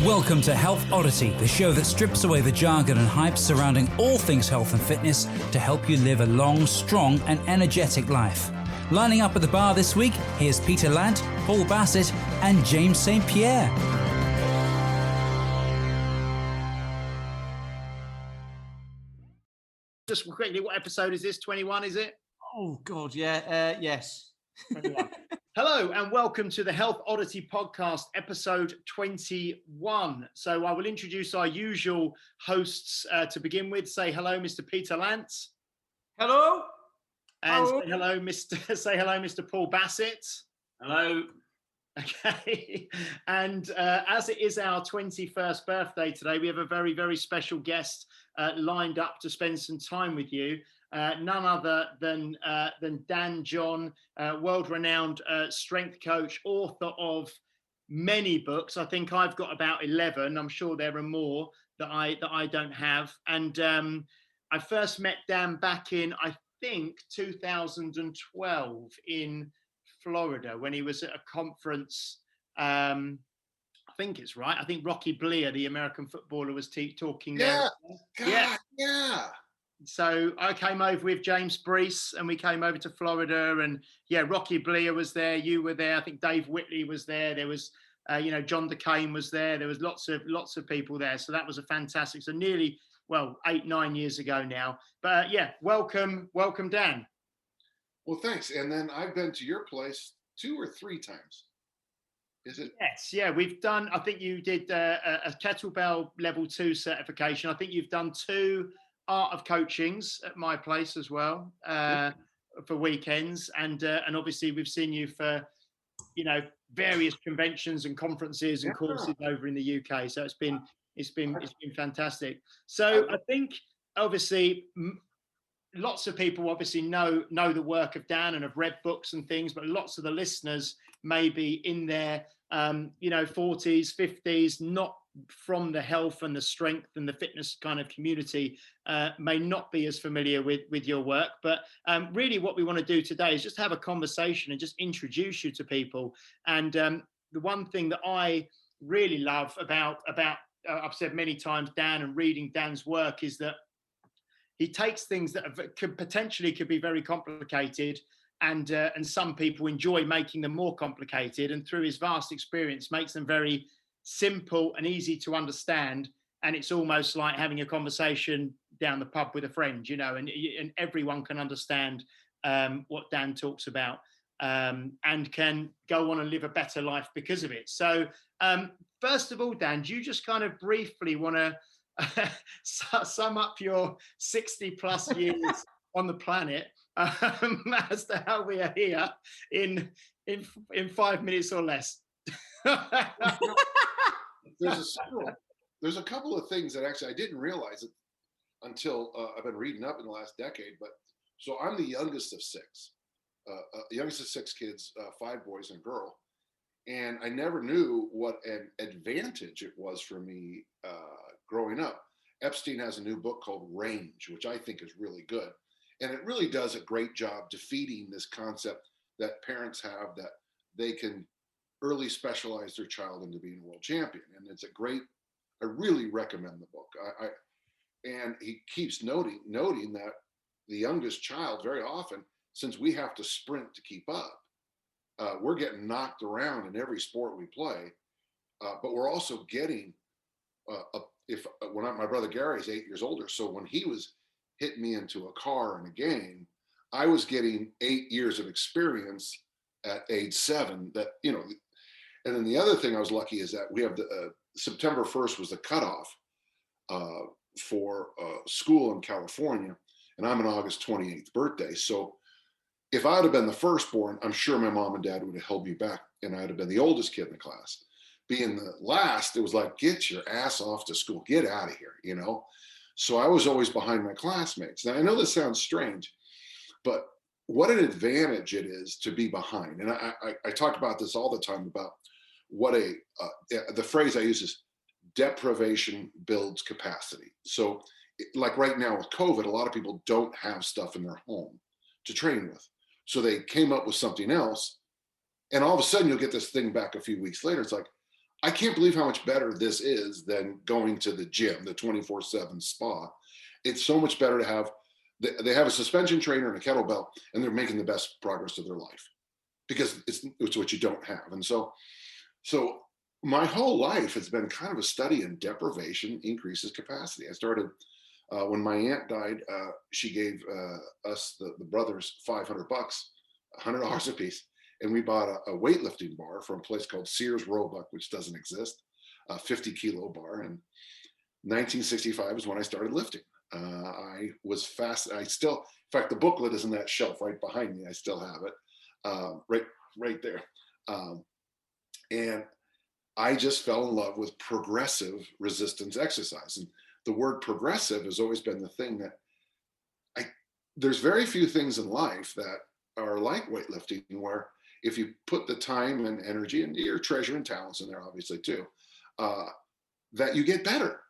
Welcome to Health Oddity, the show that strips away the jargon and hype surrounding all things health and fitness to help you live a long, strong and energetic life. Lining up at the bar this week, here's Peter Lant, Paul Bassett and James St. Pierre. Just quickly, what episode is this? 21, is it? Oh, God, yeah. Yes. 21. Hello and welcome to the Health Oddity podcast, episode 21. So I will introduce our usual hosts to begin with. Say hello, Mr. Peter Lantz. Hello. And say hello, Mr. Paul Bassett. Hello. Okay. And as it is our 21st birthday today, we have a very, very special guest lined up to spend some time with you. None other than Dan John, world-renowned strength coach, author of many books. I think I've got about 11. I'm sure there are more that I don't have. And I first met Dan back in, I think, 2012 in Florida when he was at a conference. I think it's right. I think Rocky Bleer, the American footballer, was talking there. Yeah. So I came over with James Brees and we came over to Florida, and Rocky Bleer was there. You were there. I think Dave Whitley was there. There was, John DeCane was there. There was lots of people there. So that was a fantastic. So nearly, 8-9 years ago now. But welcome, Dan. Well, thanks. And then I've been to your place 2 or 3 times. Is it? Yes. Yeah, we've done. I think you did a kettlebell level 2 certification. I think you've done 2 art of coachings at my place as well for weekends, and obviously we've seen you for various conventions and conferences and courses over in the UK. So it's been fantastic. So I think obviously lots of people obviously know the work of Dan and have read books and things, but lots of the listeners may be in their 40s, 50s, not from the health and the strength and the fitness kind of community, may not be as familiar with your work. But really what we want to do today is just have a conversation and just introduce you to people. And the one thing that I really love about I've said many times, Dan, and reading Dan's work, is that he takes things that could be very complicated, and some people enjoy making them more complicated, and through his vast experience makes them very simple and easy to understand. And it's almost like having a conversation down the pub with a friend, and everyone can understand what Dan talks about, and can go on and live a better life because of it. So first of all, Dan, do you just kind of briefly want to sum up your 60 plus years on the planet as to how we are here in 5 minutes or less? There's a couple of things that actually I didn't realize it until I've been reading up in the last decade. But so I'm the youngest of 6, youngest of 6 kids, 5 boys and a girl. And I never knew what an advantage it was for me growing up. Epstein has a new book called Range, which I think is really good. And it really does a great job defeating this concept that parents have that they can early specialize their child into being a world champion. And it's I really recommend the book. And he keeps noting that the youngest child, very often, since we have to sprint to keep up, we're getting knocked around in every sport we play, but we're also getting, my brother Gary is 8 years older, so when he was hitting me into a car in a game, I was getting 8 years of experience at age 7. And then the other thing I was lucky is that we have September 1st was the cutoff for school in California, and I'm an August 28th birthday. So if I'd have been the firstborn, I'm sure my mom and dad would have held me back, and I'd have been the oldest kid in the class. Being the last, it was like, get your ass off to school, get out of here, So I was always behind my classmates. Now I know this sounds strange, but what an advantage it is to be behind. And I talk about this all the time about what the phrase I use is deprivation builds capacity. So like right now with COVID, a lot of people don't have stuff in their home to train with. So they came up with something else, and all of a sudden you'll get this thing back a few weeks later. It's like, I can't believe how much better this is than going to the gym, the 24/7 spa. It's so much better to have, they have a suspension trainer and a kettlebell, and they're making the best progress of their life because it's what you don't have. And so my whole life has been kind of a study in deprivation increases capacity. I started when my aunt died. She gave us the brothers $500, $100 a piece, and we bought a weightlifting bar from a place called Sears Roebuck, which doesn't exist, a 50-kilo bar. And 1965 is when I started lifting. I was fast. I still, in fact, the booklet is in that shelf right behind me. I still have it, right there. And I just fell in love with progressive resistance exercise. And the word progressive has always been the thing that there's very few things in life that are like weightlifting, where if you put the time and energy and your treasure and talents in there, obviously too, that you get better.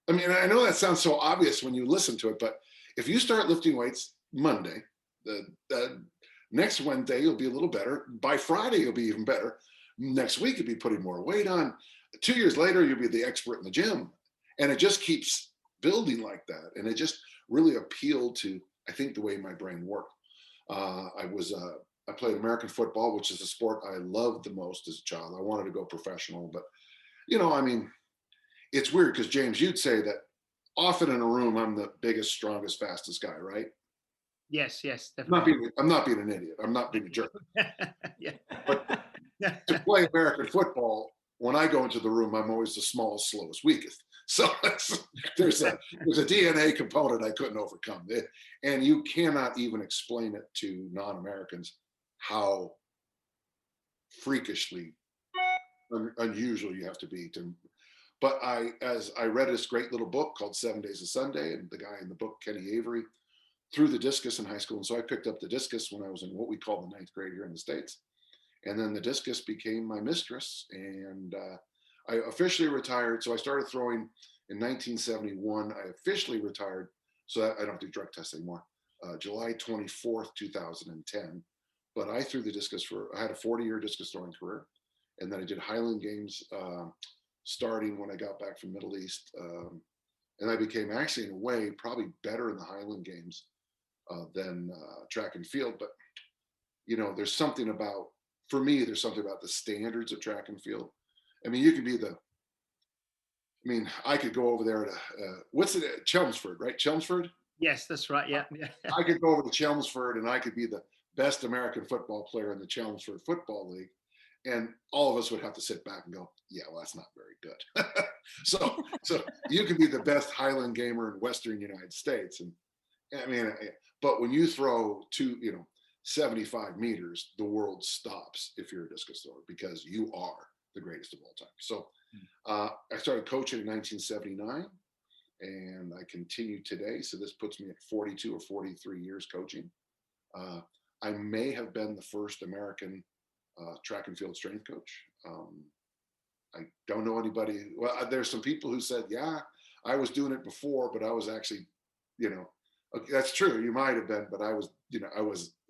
I mean, I know that sounds so obvious when you listen to it, but if you start lifting weights Monday, the next Wednesday, you'll be a little better. By Friday, you'll be even better. Next week, you'll be putting more weight on. 2 years later, you'll be the expert in the gym. And it just keeps building like that. And it just really appealed to, I think, the way my brain worked. I played American football, which is a sport I loved the most as a child. I wanted to go professional, but I mean, it's weird because James, you'd say that often in a room, I'm the biggest, strongest, fastest guy, right? Yes, definitely. I'm not being an idiot. I'm not being a jerk. Yeah. But to play American football, when I go into the room, I'm always the smallest, slowest, weakest. So there's a DNA component I couldn't overcome. And you cannot even explain it to non-Americans how freakishly unusual you have to be to. But as I read this great little book called 7 Days of Sunday, and the guy in the book, Kenny Avery, threw the discus in high school. And so I picked up the discus when I was in what we call the 9th grade here in the States. And then the discus became my mistress. And I officially retired. So I started throwing in 1971. I officially retired so that I don't do drug tests anymore. July 24th, 2010. But I threw the discus I had a 40-year discus throwing career. And then I did Highland Games starting when I got back from Middle East. And I became actually, in a way, probably better in the Highland Games than track and field. But, there's something about, for me, there's something about the standards of track and field. I mean, you could be I could go over there to, what's it, Chelmsford, right? Chelmsford? Yes, that's right. Yeah. I could go over to Chelmsford and I could be the best American football player in the Chelmsford Football League. And all of us would have to sit back and go, yeah, well, that's not very good. So you could be the best Highland gamer in Western United States. And I mean, but when you throw 75 meters, the world stops if you're a discus thrower because you are the greatest of all time. So I started coaching in 1979 and I continue today. So this puts me at 42 or 43 years coaching. I may have been the first American track and field strength coach. I don't know anybody. Well, there's some people who said, yeah, I was doing it before, but I was actually, okay, that's true. You might have been, but I was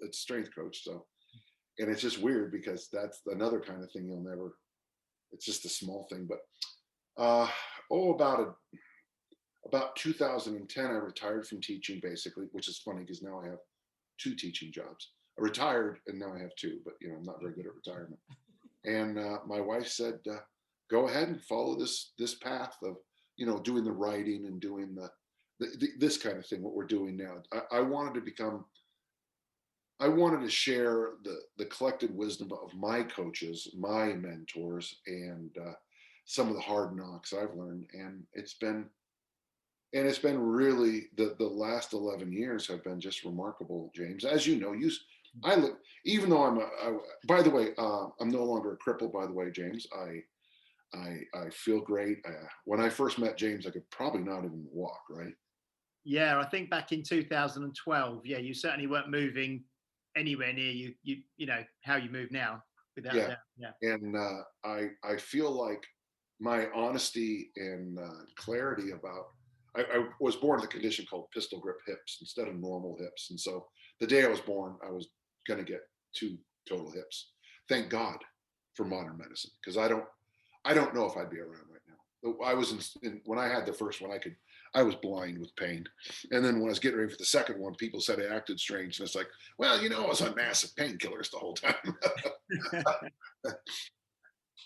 a strength coach. So, and it's just weird because that's another kind of thing it's just a small thing, but, about 2010, I retired from teaching basically, which is funny because now I have 2 teaching jobs. I retired and now I have 2, but I'm not very good at retirement. And my wife said, go ahead and follow this path of, doing the writing and doing this kind of thing, what we're doing now. I wanted to share the collected wisdom of my coaches, my mentors, and some of the hard knocks I've learned. And it's been really the last 11 years have been just remarkable, James. As you know, I look, even though by the way, I'm no longer a cripple, by the way, James. I feel great. When I first met James, I could probably not even walk, right? Yeah, I think back in 2012, you certainly weren't moving anywhere near you know, how you move now without that. Yeah. And I feel like my honesty and clarity about, I was born with a condition called pistol grip hips instead of normal hips. And so the day I was born, I was going to get 2 total hips. Thank God for modern medicine, because I don't know if I'd be around right now. I was when I had the first one, I was blind with pain. And then when I was getting ready for the second one, people said I acted strange. And it's like, well, I was on massive painkillers the whole time.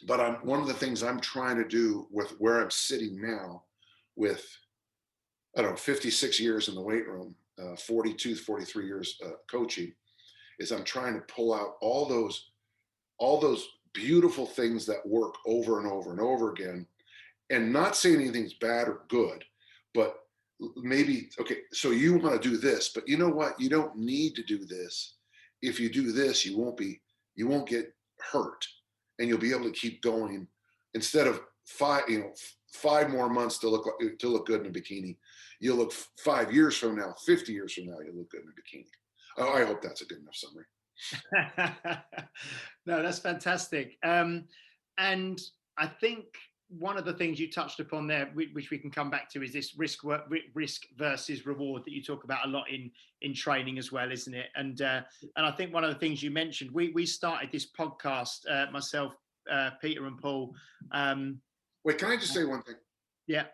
But one of the things I'm trying to do with where I'm sitting now with, I don't know, 56 years in the weight room, 42, 43 years coaching, is I'm trying to pull out all those beautiful things that work over and over and over again, and not saying anything's bad or good, but maybe, okay, so you want to do this, but you know what? You don't need to do this. If you do this, you won't get hurt, and you'll be able to keep going instead of 5 more months to look good in a bikini. You'll look 5 years from now, 50 years from now, you'll look good in a bikini. Oh, I hope that's a good enough summary. No, that's fantastic. And I think one of the things you touched upon there, which we can come back to, is this risk versus reward that you talk about a lot in training as well, isn't it? And I think one of the things you mentioned, we started this podcast, myself, Peter and Paul. Wait, can I just say one thing? Yeah.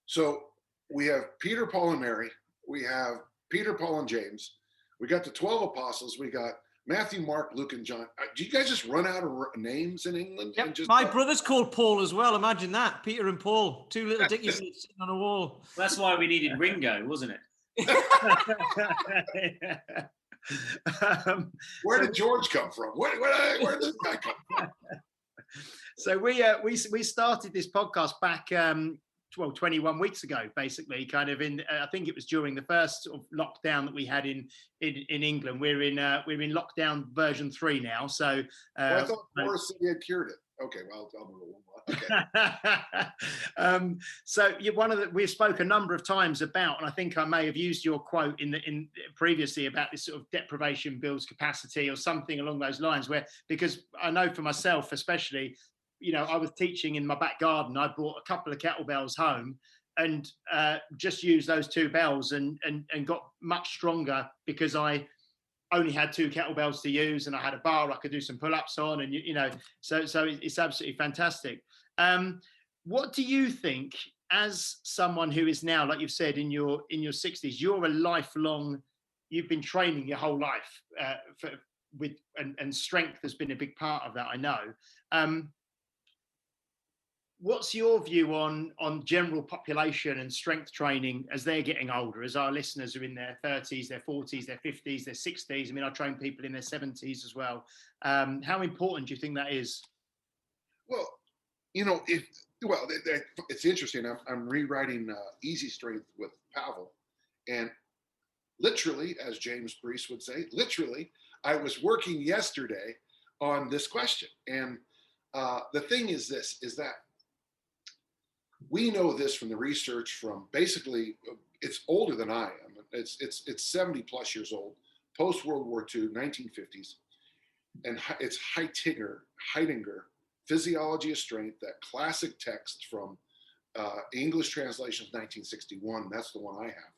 So we have Peter, Paul, and Mary. We have Peter, Paul, and James. We got the 12 apostles. We got Matthew, Mark, Luke, and John. Do you guys just run out of names in England? Yep. And just My brother's called Paul as well. Imagine that. Peter and Paul, two little dickies sitting on a wall. That's why we needed Ringo, wasn't it? Where did George come from? Where did this guy come from? So we started this podcast back 21 weeks ago, basically, kind of I think it was during the first sort of lockdown that we had in England. We're in lockdown version 3 now. So I thought Forrest said he had cured it. Okay, well, I'll move on. Okay. So we spoke a number of times about, and I think I may have used your quote in previously about this sort of deprivation builds capacity or something along those lines, because I know for myself, especially, I was teaching in my back garden. I brought a couple of kettlebells home and just used those 2 bells and got much stronger because I only had 2 kettlebells to use, and I had a bar I could do some pull-ups on, and so it's absolutely fantastic. What do you think, as someone who is now, like you've said, in your 60s, you've been training your whole life and strength has been a big part of that, I know. What's your view on general population and strength training as they're getting older, as our listeners are in their 30s, their 40s, their 50s, their 60s? I mean, I train people in their 70s as well. How important do you think that is? Well, it's interesting. I'm rewriting Easy Strength with Pavel, and literally, as James Brees would say, I was working yesterday on this question. And the thing is that we know this from the research from basically, it's older than I am. It's 70 plus years old, post World War II, 1950s. And it's Heidegger, Physiology of Strength, that classic text from English translation of 1961. That's the one I have.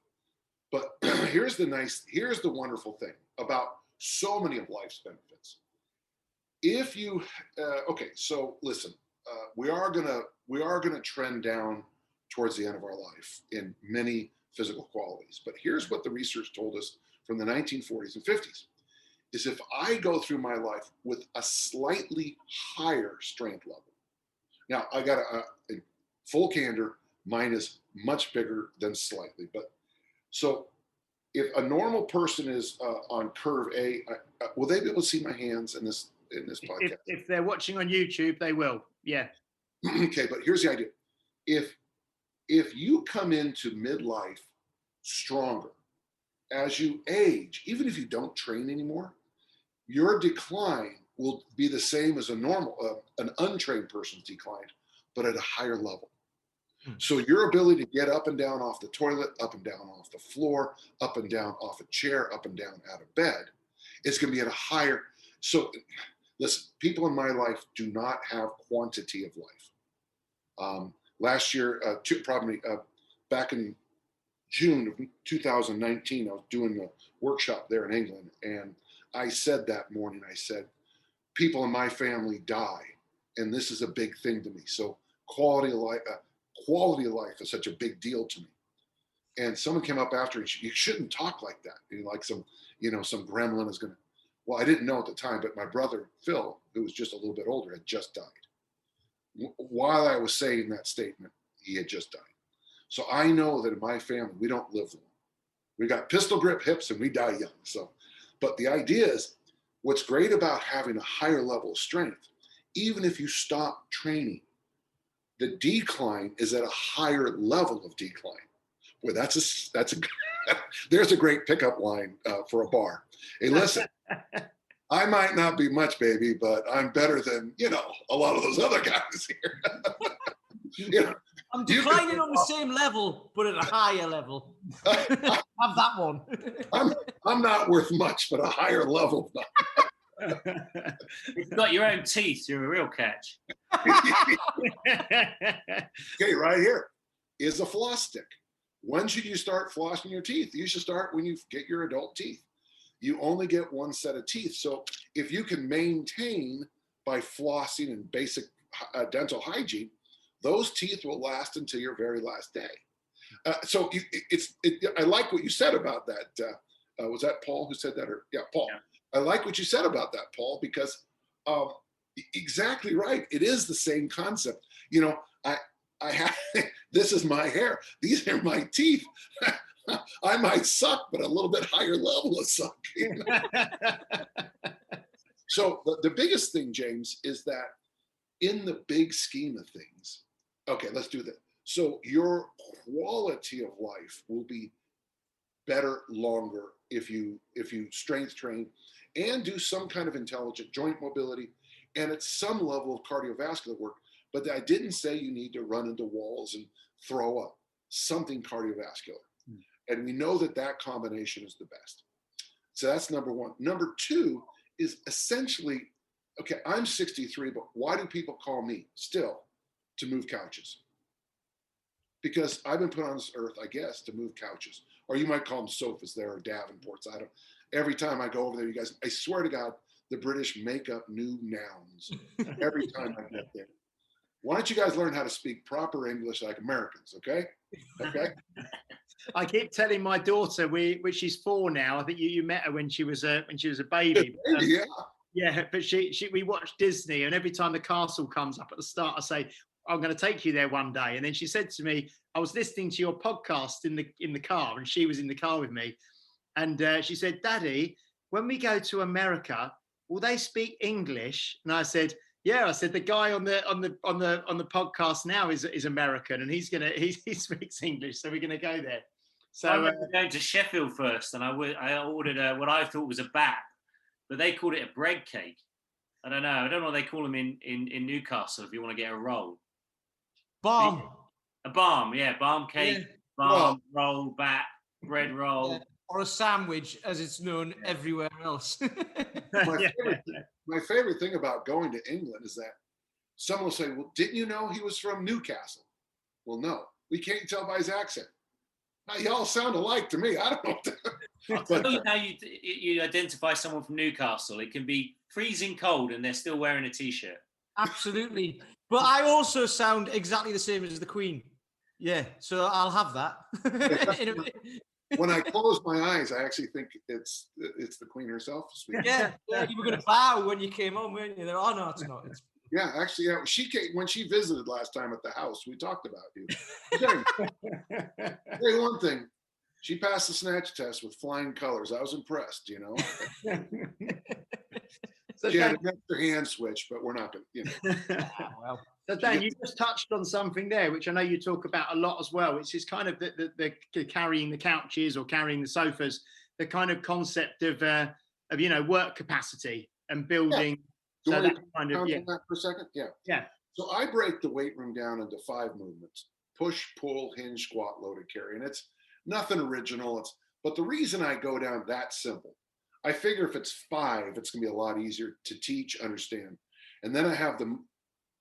But here's the wonderful thing about so many of life's benefits. If you, so listen, we are gonna trend down towards the end of our life in many physical qualities. But here's what the research told us from the 1940s and 50s, is if I go through my life with a slightly higher strength level. Now, I got in full candor, mine is much bigger than slightly. But so if a normal person is on curve A, will they be able to see my hands in this podcast? If they're watching on YouTube, they will. Yeah. Okay, but here's the idea. If you come into midlife stronger, as you age, even if you don't train anymore, your decline will be the same as an untrained person's decline, but at a higher level. So your ability to get up and down off the toilet, up and down off the floor, up and down off a chair, up and down out of bed, is going to be at a higher. So listen, people in my life do not have quantity of life. Last year, back in June of 2019, I was doing a workshop there in England, and I said that morning, I said, people in my family die and this is a big thing to me. So quality of life is such a big deal to me. And someone came up after, and you shouldn't talk like that. Like some gremlin is gonna. Well, I didn't know at the time, but my brother Phil, who was just a little bit older, had just died. While I was saying that statement, he had just died. So I know that in my family, we don't live long. We got pistol grip hips and we die young. So, but the idea is, what's great about having a higher level of strength, even if you stop training, the decline is at a higher level of decline. Boy, that's a there's a great pickup line for a bar. Hey, listen, I might not be much, baby, but I'm better than a lot of those other guys here. I'm declining on the same level, but at a higher level. Have that one. I'm not worth much, but a higher level. You've got your own teeth. You're a real catch. Okay, right here is a floss stick. When should you start flossing your teeth? You should start when you get your adult teeth. You only get one set of teeth. So if you can maintain by flossing and basic dental hygiene, those teeth will last until your very last day. So I like what you said about that. Was that Paul who said that? Yeah, Paul. Yeah. I like what you said about that, Paul, because exactly right. It is the same concept. I have, this is my hair. These are my teeth. I might suck, but a little bit higher level of suck. So the biggest thing, James, is that in the big scheme of things, okay, let's do that. So your quality of life will be better longer if you strength train and do some kind of intelligent joint mobility and at some level of cardiovascular work. But I didn't say you need to run into walls and throw up, something cardiovascular. And we know that combination is the best. So that's number one. Number two is essentially, okay, I'm 63, but why do people call me still to move couches? Because I've been put on this earth, I guess, to move couches. Or you might call them sofas there or Davenports. Every time I go over there, you guys, I swear to God, the British make up new nouns every time I get there. Why don't you guys learn how to speak proper English like Americans, okay? Okay. I keep telling my daughter, which she's 4 now. I think you met her when she was a baby. Yeah. Yeah, but we watch Disney, and every time the castle comes up at the start, I say, I'm going to take you there one day. And then she said to me, I was listening to your podcast in the car, and she was in the car with me. And she said, Daddy, when we go to America, will they speak English? And I said, yeah. I said, the guy on the podcast now is American, and he speaks English, so we're going to go there. So I remember going to Sheffield first, and I ordered what I thought was a bap, but they called it a bread cake. I don't know what they call them in Newcastle if you want to get a roll. Balm. A balm, yeah, balm cake, yeah. Balm, roll, bap, bread roll. Yeah. Or a sandwich, as it's known everywhere else. My favorite thing about going to England is that someone will say, well, didn't you know he was from Newcastle? Well, no, we can't tell by his accent. Now, y'all sound alike to me. I don't know. I'll tell you how you identify someone from Newcastle. It can be freezing cold and they're still wearing a T-shirt. Absolutely. But I also sound exactly the same as the Queen. Yeah, so I'll have that. When I close my eyes, I actually think it's the Queen herself speaking. Yeah, you were going to bow when you came home, weren't you? Oh, no, it's not. Yeah, actually, she came when she visited last time at the house. We talked about you. Hey, one thing, she passed the snatch test with flying colors. I was impressed. So she had an extra hand switch, but we're not going to. Well. So Dan, you just touched on something there, which I know you talk about a lot as well. It's just kind of the carrying the couches or carrying the sofas, the kind of concept of work capacity and building. Yeah. So that kind of that for a second, yeah. So I break the weight room down into 5 movements: push, pull, hinge, squat, loaded, carry, and it's nothing original. But the reason I go down that simple, I figure if it's 5, it's gonna be a lot easier to teach, understand, and then I have them.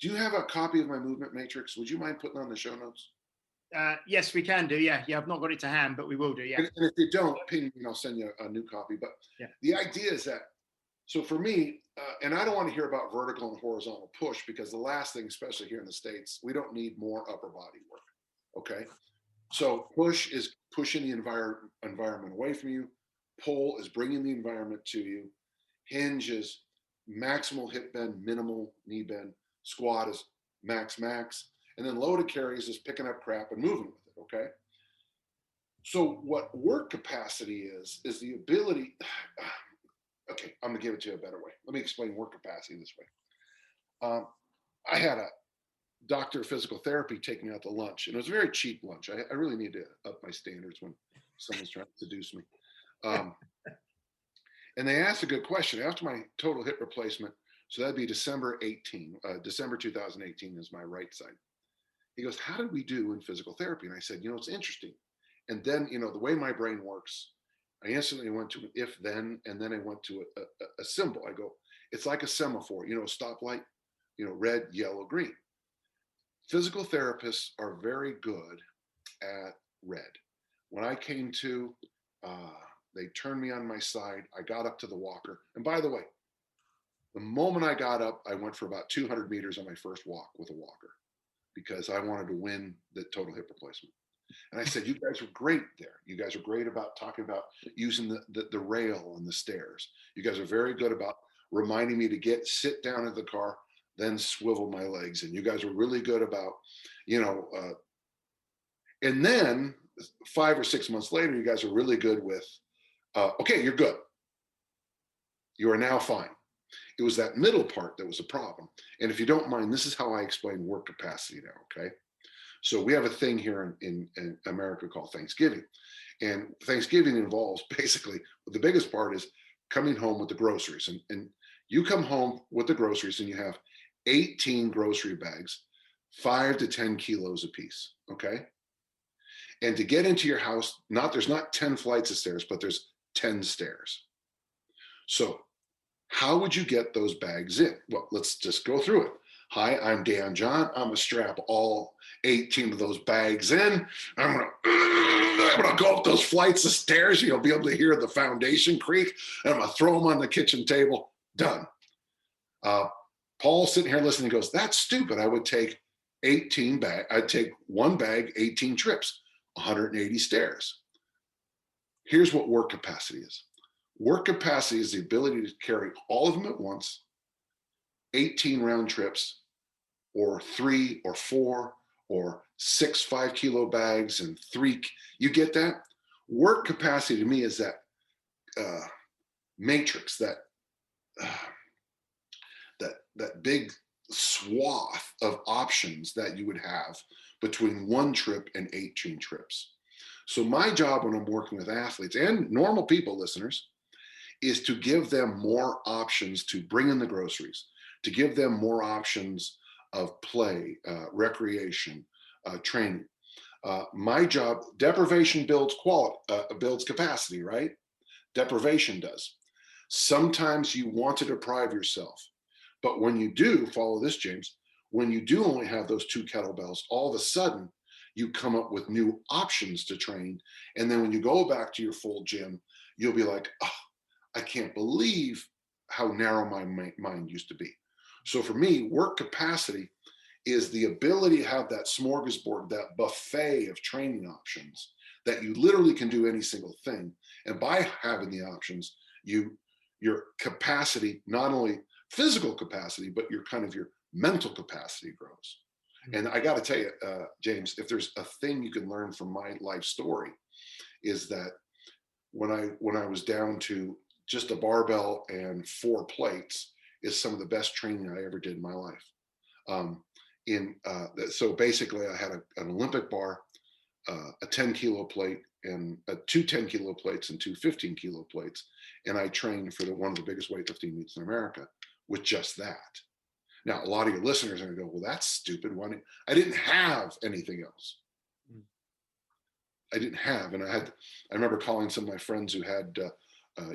Do you have a copy of my movement matrix? Would you mind putting on the show notes? Yes, we can do. Yeah, I've not got it to hand, but we will do. Yeah. And if you don't, ping me and I'll send you a new copy. But the idea is that So for me, and I don't want to hear about vertical and horizontal push, because the last thing, especially here in the States, we don't need more upper body work. Okay. So push is pushing the environment away from you. Pull is bringing the environment to you. Hinge is maximal hip bend, minimal knee bend. Squat is max. And then loaded carries is picking up crap and moving with it. Okay. So what work capacity is the ability. Okay, I'm gonna give it to you a better way. Let me explain work capacity this way. I had a doctor of physical therapy take me out to lunch, and it was a very cheap lunch. I really need to up my standards when someone's trying to seduce me. And they asked a good question. After my total hip replacement, so that'd be December 2018 is my right side. He goes, how did we do in physical therapy? And I said, it's interesting. And then, the way my brain works, I instantly went to an if then, and then I went to a symbol. I go, it's like a semaphore, stoplight, red, yellow, green. Physical therapists are very good at red. When I came to, they turned me on my side. I got up to the walker. And by the way, the moment I got up, I went for about 200 meters on my first walk with a walker, because I wanted to win the total hip replacement. And I said, you guys are great there. You guys are great about talking about using the rail and the stairs. You guys are very good about reminding me to sit down in the car, then swivel my legs. And you guys are really good about, and then 5 or 6 months later, you guys are really good with, okay, you're good. You are now fine. It was that middle part that was a problem. And if you don't mind, this is how I explain work capacity now, okay? So we have a thing here in America called Thanksgiving. And Thanksgiving involves basically, the biggest part is coming home with the groceries. And you come home with the groceries and you have 18 grocery bags, 5 to 10 kilos apiece, okay? And to get into your house, there's not 10 flights of stairs, but there's 10 stairs. So how would you get those bags in? Well, let's just go through it. Hi, I'm Dan John. I'm gonna strap all 18 of those bags in. I'm gonna go up those flights of stairs. You'll be able to hear the foundation creak. And I'm gonna throw them on the kitchen table. Done. Paul's sitting here listening. He goes, "That's stupid. I would take 18 bag. I'd take one bag, 18 trips, 180 stairs." Here's what work capacity is. Work capacity is the ability to carry all of them at once, 18 round trips, or 3 or 4 or 6 5-kilo bags and 3. You get that? Work capacity to me is that matrix, that big swath of options that you would have between one trip and 18 trips. So my job when I'm working with athletes and normal people, listeners, is to give them more options to bring in the groceries, to give them more options of play, recreation, training. My job, deprivation builds builds capacity, right? Deprivation does. Sometimes you want to deprive yourself, but when you do, follow this, James, when you do only have those 2 kettlebells, all of a sudden you come up with new options to train. And then when you go back to your full gym, you'll be like, oh, I can't believe how narrow my mind used to be. So for me, work capacity is the ability to have that smorgasbord, that buffet of training options that you literally can do any single thing. And by having the options, your capacity, not only physical capacity, but your mental capacity grows. And I got to tell you, James, if there's a thing you can learn from my life story, is that when I was down to just a barbell and 4 plates, is some of the best training I ever did in my life. So basically, I had an Olympic bar, a 10-kilo plate, and 2 10-kilo plates and 2 15-kilo plates, and I trained for one of the biggest weightlifting meets in America with just that. Now, a lot of your listeners are going to go, "Well, that's stupid. I didn't have anything else. I didn't have," and I remember calling some of my friends who had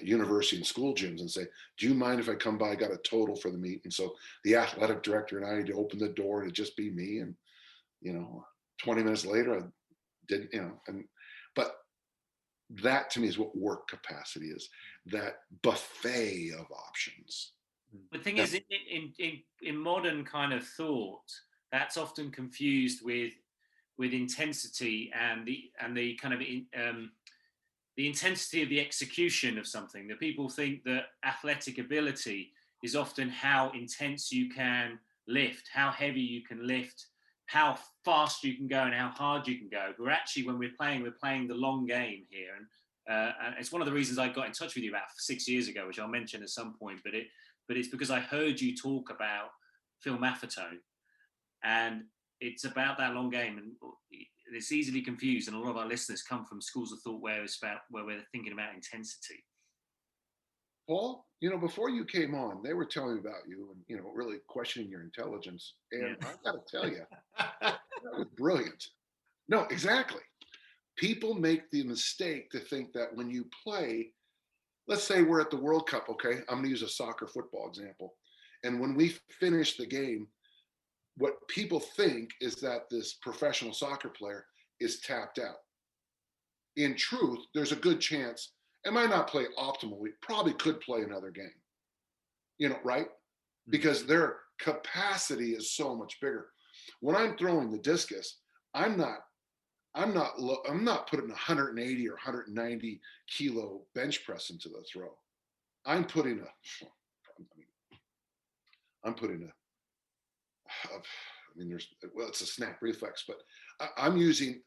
university and school gyms and say, "Do you mind if I come by? I got a total for the meet." And so the athletic director and I had to open the door and it'd just be me. And 20 minutes later, I didn't, but that to me is what work capacity is, that buffet of options. The thing is, in modern kind of thought, that's often confused with intensity and the kind of the intensity of the execution of something. That people think that athletic ability is often how intense you can lift, how heavy you can lift, how fast you can go, and how hard you can go. But actually, when we're playing the long game here, and it's one of the reasons I got in touch with you about 6 years ago, which I'll mention at some point. But it's because I heard you talk about Phil Maffetone, and it's about that long game, and it's easily confused. And a lot of our listeners come from schools of thought where we're thinking about intensity. Paul, before you came on, they were telling me about you and, really questioning your intelligence. And I got to tell you, that was brilliant. No, exactly. People make the mistake to think that when you play, let's say we're at the World Cup, okay? I'm going to use a soccer football example. And when we finish the game, what people think is that this professional soccer player is tapped out. In truth, there's a good chance it might not play optimally, probably could play another game, right? Because their capacity is so much bigger. When I'm throwing the discus, I'm not putting 180 or 190 kilo bench press into the throw. I'm putting it's a snap reflex, but I'm using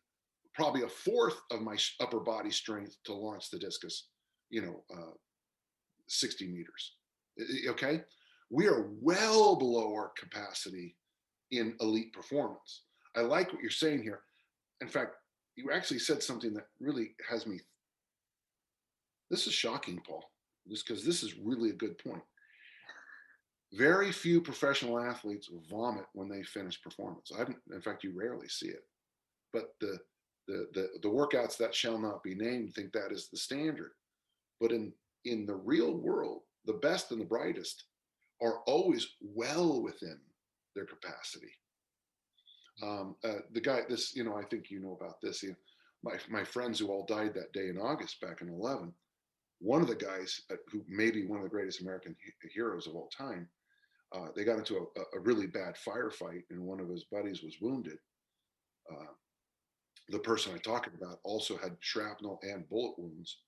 probably a fourth of my upper body strength to launch the discus, 60 meters. Okay. We are well below our capacity in elite performance. I like what you're saying here. In fact, you actually said something that really has me. This is shocking, Paul, just because this is really a good point. Very few professional athletes vomit when they finish performance. In fact, you rarely see it. But the workouts that shall not be named think that is the standard. But in the real world, the best and the brightest are always well within their capacity. The guy, I think you know about this. My friends who all died that day in August back in 2011, one of the guys who may be one of the greatest American heroes of all time, they got into a really bad firefight and one of his buddies was wounded. The person I'm talking about also had shrapnel and bullet wounds.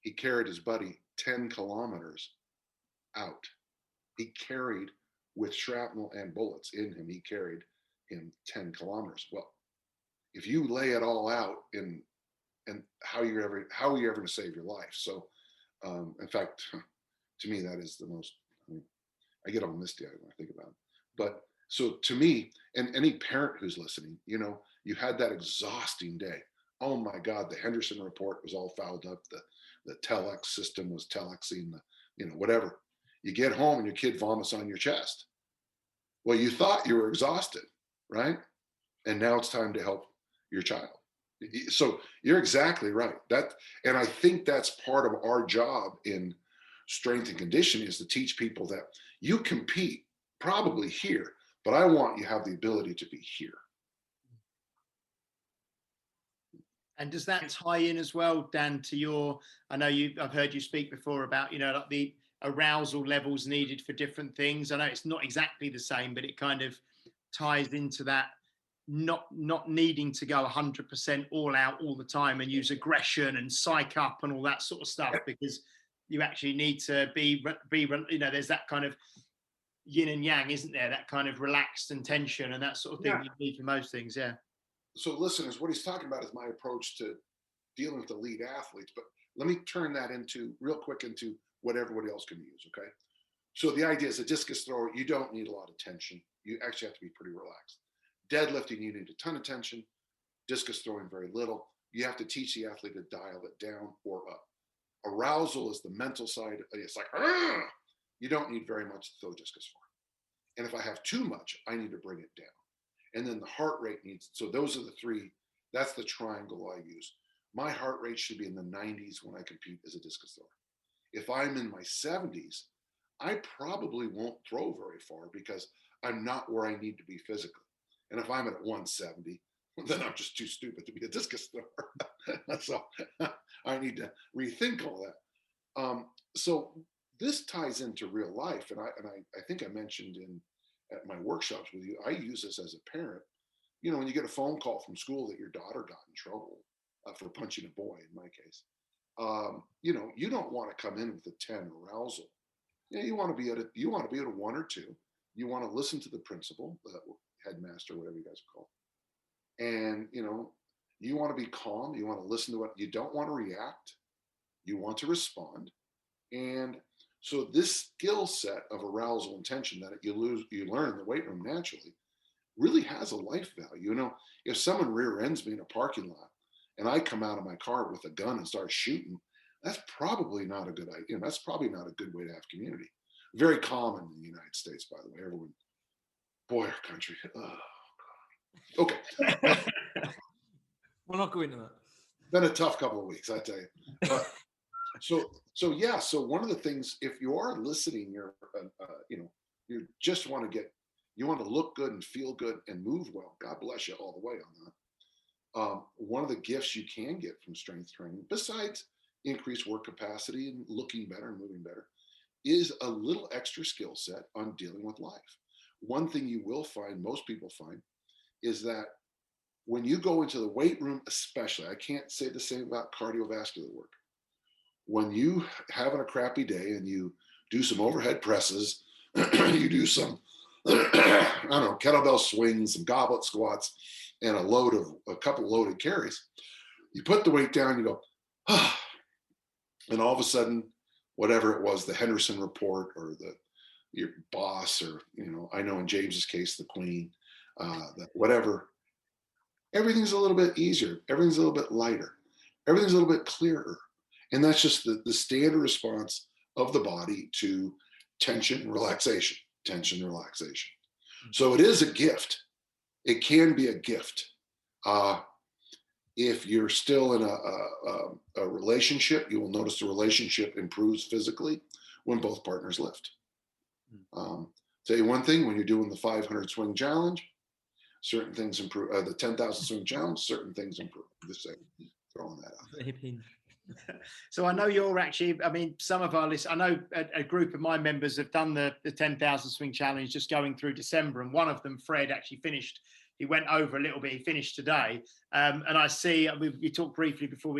He carried his buddy 10 kilometers out. He carried, with shrapnel and bullets in him, he carried him 10 kilometers. Well, if you lay it all out and how are you ever going to save your life? So, in fact, to me, that is the most, I get all misty when I think about it. But so to me, and any parent who's listening, you had that exhausting day. Oh my God, the Henderson report was all fouled up. The telex system was telexing, whatever. You get home and your kid vomits on your chest. Well, you thought you were exhausted, right? And now it's time to help your child. So you're exactly right. And I think that's part of our job in strength and conditioning is to teach people that you compete probably here, but I want you to have the ability to be here. And does that tie in as well, Dan, to I've heard you speak before about, like the arousal levels needed for different things. I know it's not exactly the same, but it kind of ties into that not needing to go 100% all out all the time and use aggression and psych up and all that sort of stuff, because you actually need to be there's that kind of yin and yang, isn't there? That kind of relaxed and tension and that sort of thing you need for most things. Yeah. So listeners, what he's talking about is my approach to dealing with elite athletes, but let me turn that real quick into what everybody else can use, okay? So the idea is a discus thrower, you don't need a lot of tension. You actually have to be pretty relaxed. Deadlifting, you need a ton of tension. Discus throwing, very little. You have to teach the athlete to dial it down or up. Arousal is the mental side. It's like, you don't need very much to throw discus for. And if I have too much, I need to bring it down. And then the heart rate so those are the three, that's the triangle I use. My heart rate should be in the 90s when I compete as a discus thrower. If I'm in my 70s, I probably won't throw very far because I'm not where I need to be physically. And if I'm at 170, then I'm just too stupid to be a discus thrower. So I need to rethink all that. So this ties into real life, and I think I mentioned at my workshops with you, I use this as a parent. You know, when you get a phone call from school that your daughter got in trouble for punching a boy, in my case, you know, you don't want to come in with a 10 arousal. You know, you want to be at a 1 or 2. You want to listen to the principal, the headmaster, whatever you guys call it. And, you know, you want to be calm. You want to listen to what you don't want to react. You want to respond. And so this skill set of arousal and tension that you learn in the weight room naturally really has a life value. You know, if someone rear ends me in a parking lot and I come out of my car with a gun and start shooting, that's probably not a good idea. You know, that's probably not a good way to have community. Very common in the United States, by the way. Everyone, boy, our country. Oh, God. Okay. We'll not go into that. Been a tough couple of weeks, I tell you. But so yeah. So one of the things, if you are listening, you know, you just want to you want to look good and feel good and move well. God bless you all the way on that. One of the gifts you can get from strength training, besides increased work capacity and looking better and moving better, is a little extra skill set on dealing with life. One thing you will find, most people find, is that when you go into the weight room, especially, I can't say the same about cardiovascular work. When you having a crappy day and you do some overhead presses, you do some, I don't know, kettlebell swings, some goblet squats, and a couple loaded carries, you put the weight down, you go, ah, and all of a sudden, whatever it was, the Henderson report or your boss, or, you know, I know in James's case, the Queen, whatever, everything's a little bit easier. Everything's a little bit lighter. Everything's a little bit clearer. And that's just the standard response of the body to tension, relaxation, tension, relaxation. So it is a gift. It can be a gift. If you're still in a relationship, you will notice the relationship improves physically when both partners lift. Tell you one thing, when you're doing the 500 swing challenge, certain things improve. The 10,000 swing challenge, certain things improve. Just saying, throwing that out. So I know you're actually, I mean, some of our listeners, I know a group of my members have done the 10,000 swing challenge just going through December. And one of them, Fred, actually finished. He went over a little bit. He finished today. And I see, we talked briefly before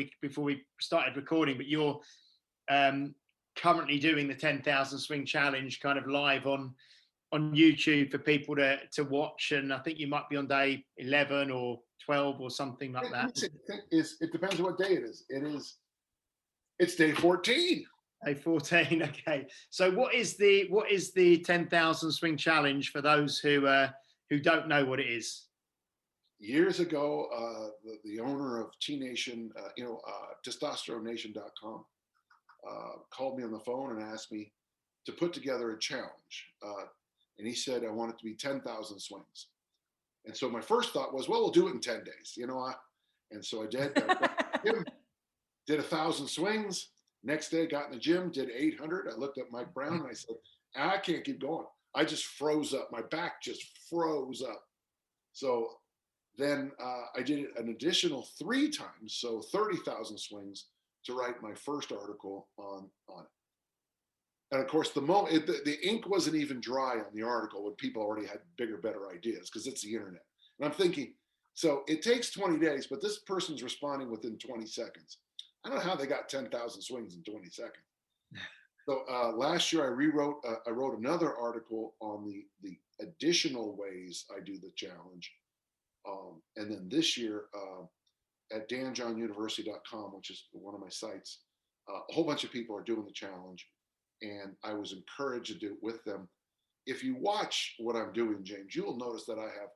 we started recording, but you're currently doing the 10,000 swing challenge kind of live on YouTube for people to watch. And I think you might be on day 11 or 12 or something like that. It depends on what day it is. It's day 14. Day 14. Okay. So what is the 10,000 swing challenge for those who don't know what it is? Years ago, the owner of T-Nation, testosteronation.com, called me on the phone and asked me to put together a challenge. And he said, I want it to be 10,000 swings. And so my first thought was, well, we'll do it in 10 days, you know. And so I did. Did 1,000 swings. Next day, got in the gym, did 800. I looked at Mike Brown and I said, I can't keep going. I just froze up. My back just froze up. So then I did it an additional 3 times, so 30,000 swings, to write my first article on it. And of course, the ink wasn't even dry on the article when people already had bigger, better ideas, because it's the internet. And I'm thinking, so it takes 20 days, but this person's responding within 20 seconds. I don't know how they got 10,000 swings in 20 seconds. So last year I wrote another article on the additional ways I do the challenge. And then this year at danjohnuniversity.com, which is one of my sites, a whole bunch of people are doing the challenge. And I was encouraged to do it with them. If you watch what I'm doing, James, you will notice that I have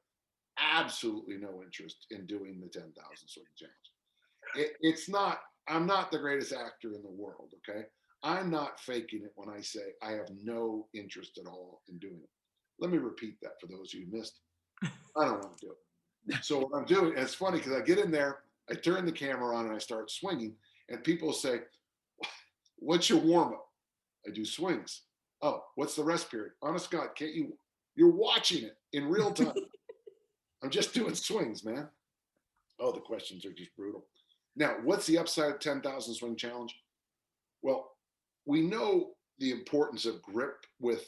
absolutely no interest in doing the 10,000 swing challenge. I'm not the greatest actor in the world, okay? I'm not faking it when I say I have no interest at all in doing it. Let me repeat that for those of you who missed. I don't want to do it. So what I'm doing, and it's funny because I get in there, I turn the camera on and I start swinging, and people say, what's your warm-up? I do swings. Oh, what's the rest period? Honest God, you're watching it in real time. I'm just doing swings, man. Oh, the questions are just brutal. Now, what's the upside of 10,000 swing challenge? Well, we know the importance of grip with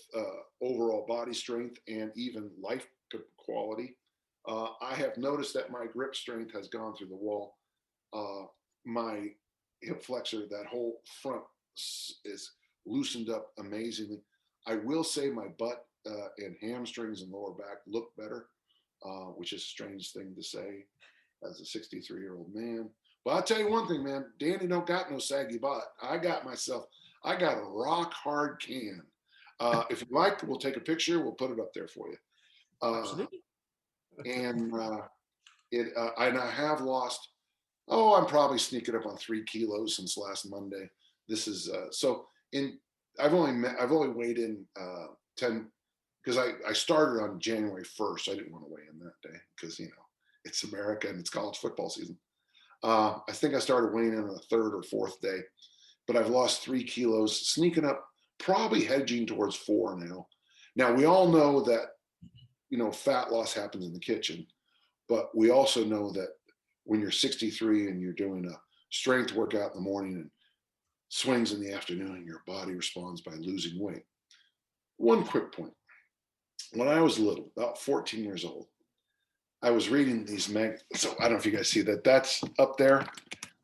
overall body strength and even life quality. I have noticed that my grip strength has gone through the wall. My hip flexor, that whole front is loosened up amazingly. I will say my butt and hamstrings and lower back look better, which is a strange thing to say as a 63-year-old man. But I'll tell you one thing, man, Danny don't got no saggy butt. I got a rock hard can. If you like, we'll take a picture. We'll put it up there for you. Absolutely. And I have lost, I'm probably sneaking up on 3 kilos since last Monday. This is, I've only weighed in 10, because I started on January 1st. I didn't want to weigh in that day because, it's America and it's college football season. I think I started weighing in on the 3rd or 4th day, but I've lost 3 kilos, sneaking up, probably hedging towards 4 now. Now, we all know that, fat loss happens in the kitchen, but we also know that when you're 63 and you're doing a strength workout in the morning and swings in the afternoon, your body responds by losing weight. One quick point. When I was little, about 14 years old, I was reading these so I don't know if you guys see that. That's up there.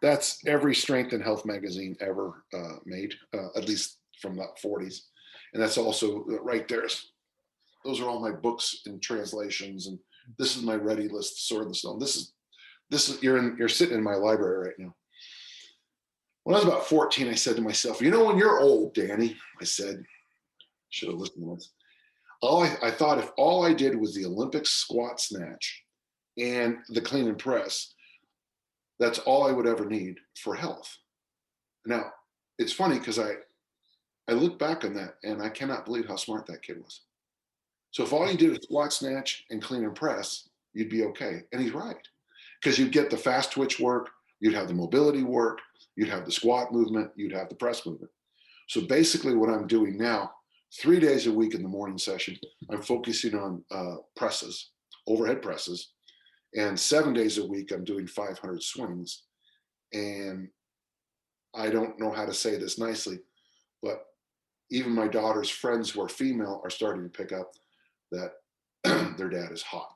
That's every strength and health magazine ever made, at least from the 40s. And that's also right there. Those are all my books and translations. And this is my ready list, Sword in the Stone. This is you're sitting in my library right now. When I was about 14, I said to myself, when you're old, Danny, I said, should have listened to this. I thought if all I did was the Olympic squat snatch and the clean and press, that's all I would ever need for health. Now, it's funny because I look back on that and I cannot believe how smart that kid was. So if all you did was squat snatch and clean and press, you'd be okay. And he's right. Because you'd get the fast twitch work, you'd have the mobility work, you'd have the squat movement, you'd have the press movement. So basically what I'm doing now, 3 days a week in the morning session, I'm focusing on presses, overhead presses, and 7 days a week, I'm doing 500 swings. And I don't know how to say this nicely, but even my daughter's friends who are female are starting to pick up that their dad is hot.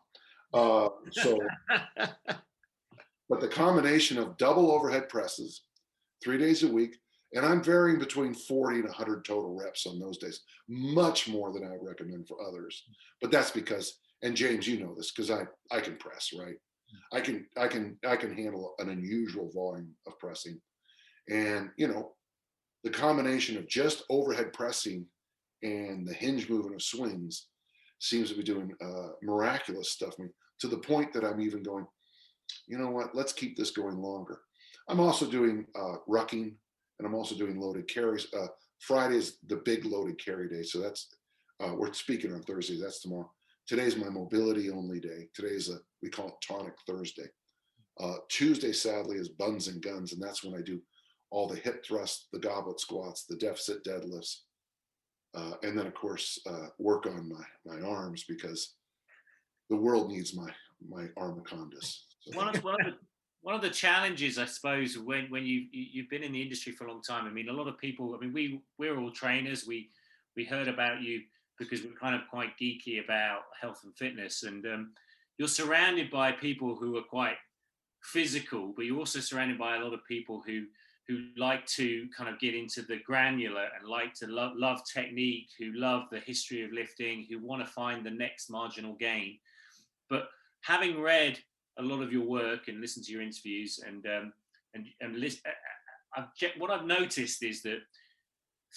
But the combination of double overhead presses, 3 days a week, and I'm varying between 40 and 100 total reps on those days, much more than I would recommend for others. But that's because, and James, you know this, because I can press, right? I can handle an unusual volume of pressing. And, the combination of just overhead pressing and the hinge movement of swings seems to be doing miraculous stuff to the point that I'm even going, you know what, let's keep this going longer. I'm also doing rucking, and I'm also doing loaded carries. Friday is the big loaded carry day. So that's, we're speaking on Thursday, that's tomorrow. Today's my mobility only day. Today's we call it tonic Thursday. Tuesday, sadly, is buns and guns. And that's when I do all the hip thrusts, the goblet squats, the deficit deadlifts. And then of course, work on my arms, because the world needs my armacondas. So one of the challenges, I suppose, when you've been in the industry for a long time. I mean, a lot of people. I mean, we're all trainers. We heard about you because we're kind of quite geeky about health and fitness, and you're surrounded by people who are quite physical, but you're also surrounded by a lot of people who like to kind of get into the granular and like to love technique, who love the history of lifting, who want to find the next marginal gain. But having read a lot of your work and listened to your interviews what I've noticed is that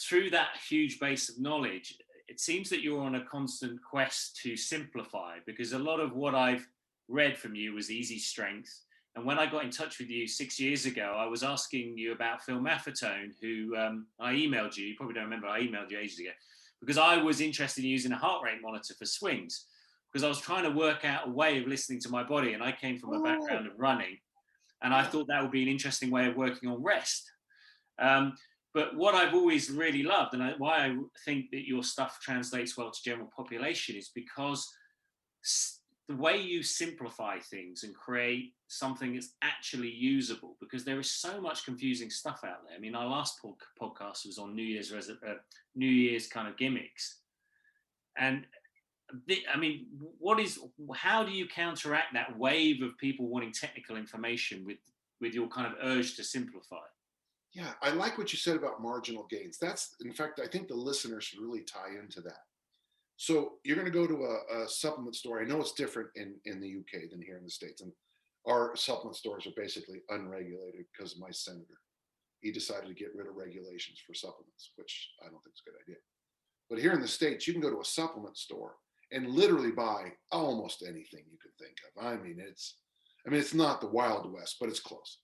through that huge base of knowledge, it seems that you're on a constant quest to simplify, because a lot of what I've read from you was easy strength. And when I got in touch with you 6 years ago, I was asking you about Phil Maffetone, who I emailed you. You probably don't remember. I emailed you ages ago because I was interested in using a heart rate monitor for swings, because I was trying to work out a way of listening to my body. And I came from a background of running, and I thought that would be an interesting way of working on rest. But what I've always really loved, and why I think that your stuff translates well to general population, is because the way you simplify things and create something that's actually usable, because there is so much confusing stuff out there. I mean, our last podcast was on New Year's kind of gimmicks. And I mean, how do you counteract that wave of people wanting technical information with your kind of urge to simplify? Yeah, I like what you said about marginal gains. That's, in fact, I think the listeners should really tie into that. So you're going to go to a supplement store. I know it's different in the UK than here in the States. And our supplement stores are basically unregulated because of my senator. He decided to get rid of regulations for supplements, which I don't think is a good idea. But here in the States, you can go to a supplement store and literally buy almost anything you can think of. I mean, it's not the Wild West, but it's close.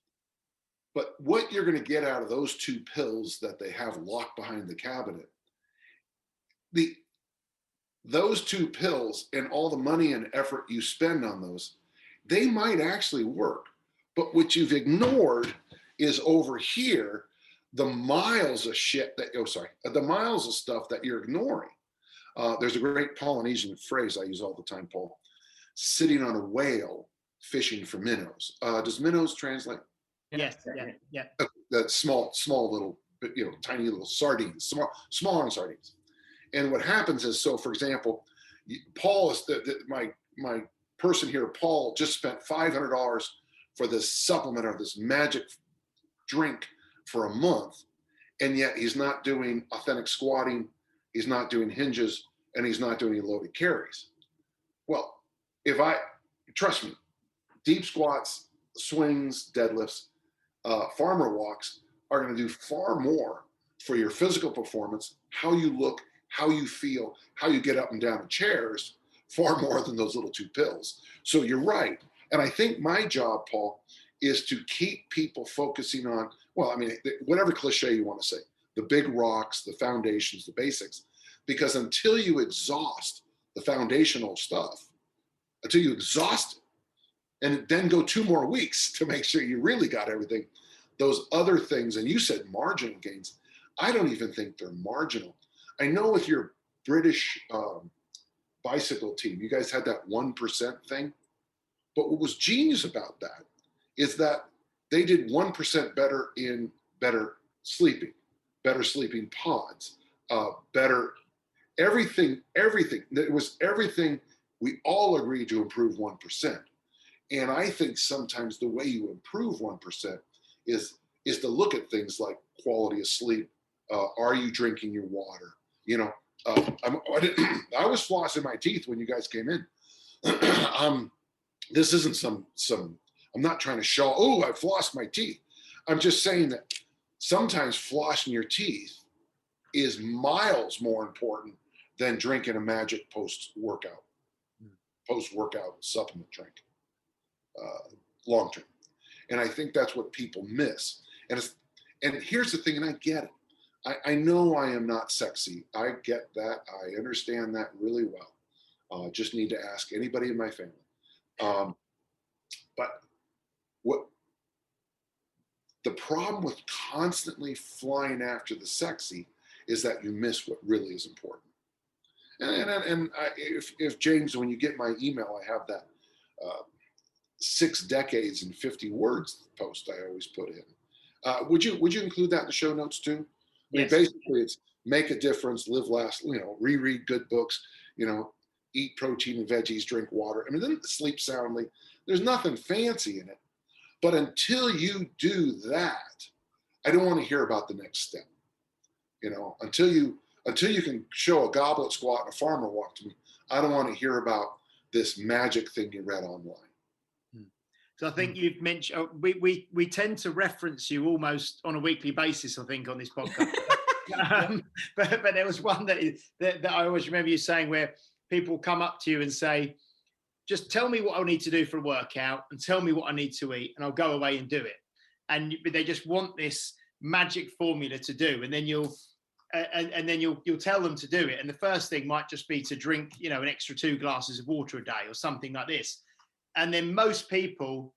But what you're going to get out of those 2 pills that they have locked behind the cabinet, those 2 pills and all the money and effort you spend on those, they might actually work. But what you've ignored is over here, the miles of the miles of stuff that you're ignoring. There's a great Polynesian phrase I use all the time, Paul: sitting on a whale fishing for minnows. Does minnows translate? Yes, yeah. That small little, tiny little sardines, smaller than sardines. And what happens is, so for example, Paul is my person here. Paul just spent $500 for this supplement or this magic drink for a month, and yet he's not doing authentic squatting, he's not doing hinges, and he's not doing any loaded carries. Well, trust me, deep squats, swings, deadlifts, farmer walks are going to do far more for your physical performance, how you look, how you feel, how you get up and down the chairs, far more than those little 2 pills. So you're right. And I think my job, Paul, is to keep people focusing on, whatever cliche you want to say, the big rocks, the foundations, the basics, because until you exhaust the foundational stuff, until you exhaust it, and then go 2 more weeks to make sure you really got everything, those other things, and you said marginal gains, I don't even think they're marginal. I know with your British bicycle team, you guys had that 1% thing, but what was genius about that is that they did 1% better in better sleeping pods, better everything. It was everything we all agreed to improve 1%. And I think sometimes the way you improve 1% is to look at things like quality of sleep. Are you drinking your water? I was flossing my teeth when you guys came in. This isn't some. I'm not trying to show. I flossed my teeth. I'm just saying that sometimes flossing your teeth is miles more important than drinking a magic post-workout supplement drink, long term. And I think that's what people miss. And here's the thing, and I get it. I know I am not sexy. I get that. I understand that really well. Just need to ask anybody in my family. But what the problem with constantly flying after the sexy is that you miss what really is important. And if James, when you get my email, I have that 6 decades and 50 words post I always put in. Would you include that in the show notes too? Yes. Basically, it's make a difference, live last, reread good books, eat protein and veggies, drink water. Then sleep soundly. There's nothing fancy in it. But until you do that, I don't want to hear about the next step. Until you can show a goblet squat and a farmer walk to me, I don't want to hear about this magic thing you read online. So I think you've mentioned we tend to reference you almost on a weekly basis, I think, on this podcast. But there was one that I always remember you saying where people come up to you and say, just tell me what I need to do for a workout and tell me what I need to eat and I'll go away and do it. And they just want this magic formula to do. And then you'll tell them to do it. And the first thing might just be to drink, an extra 2 glasses of water a day or something like this. And then most people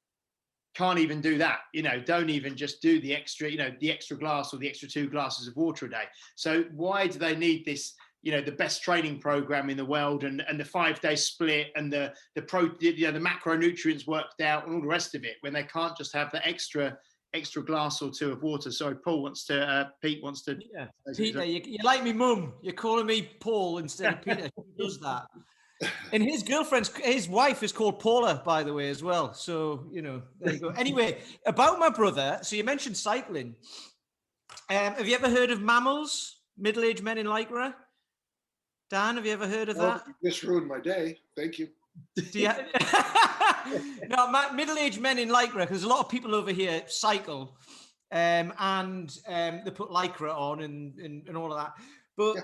can't even do that, don't even just do the extra, the extra glass or the extra 2 glasses of water a day. So why do they need this the best training program in the world, and the 5-day split, and the macronutrients worked out, and all the rest of it, when they can't just have the extra glass or two of water. Sorry, Pete wants to. Yeah. Peter, you're like me mum. You're calling me Paul instead of Peter. Who does that? And his wife is called Paula, by the way, as well. So, there you go. Anyway, about my brother. So you mentioned cycling. Have you ever heard of mammals? Middle-aged men in lycra? Dan, have you ever heard of that? You just ruined my day. Thank you. No, middle-aged men in lycra, because there's a lot of people over here cycle, and they put lycra on and all of that. But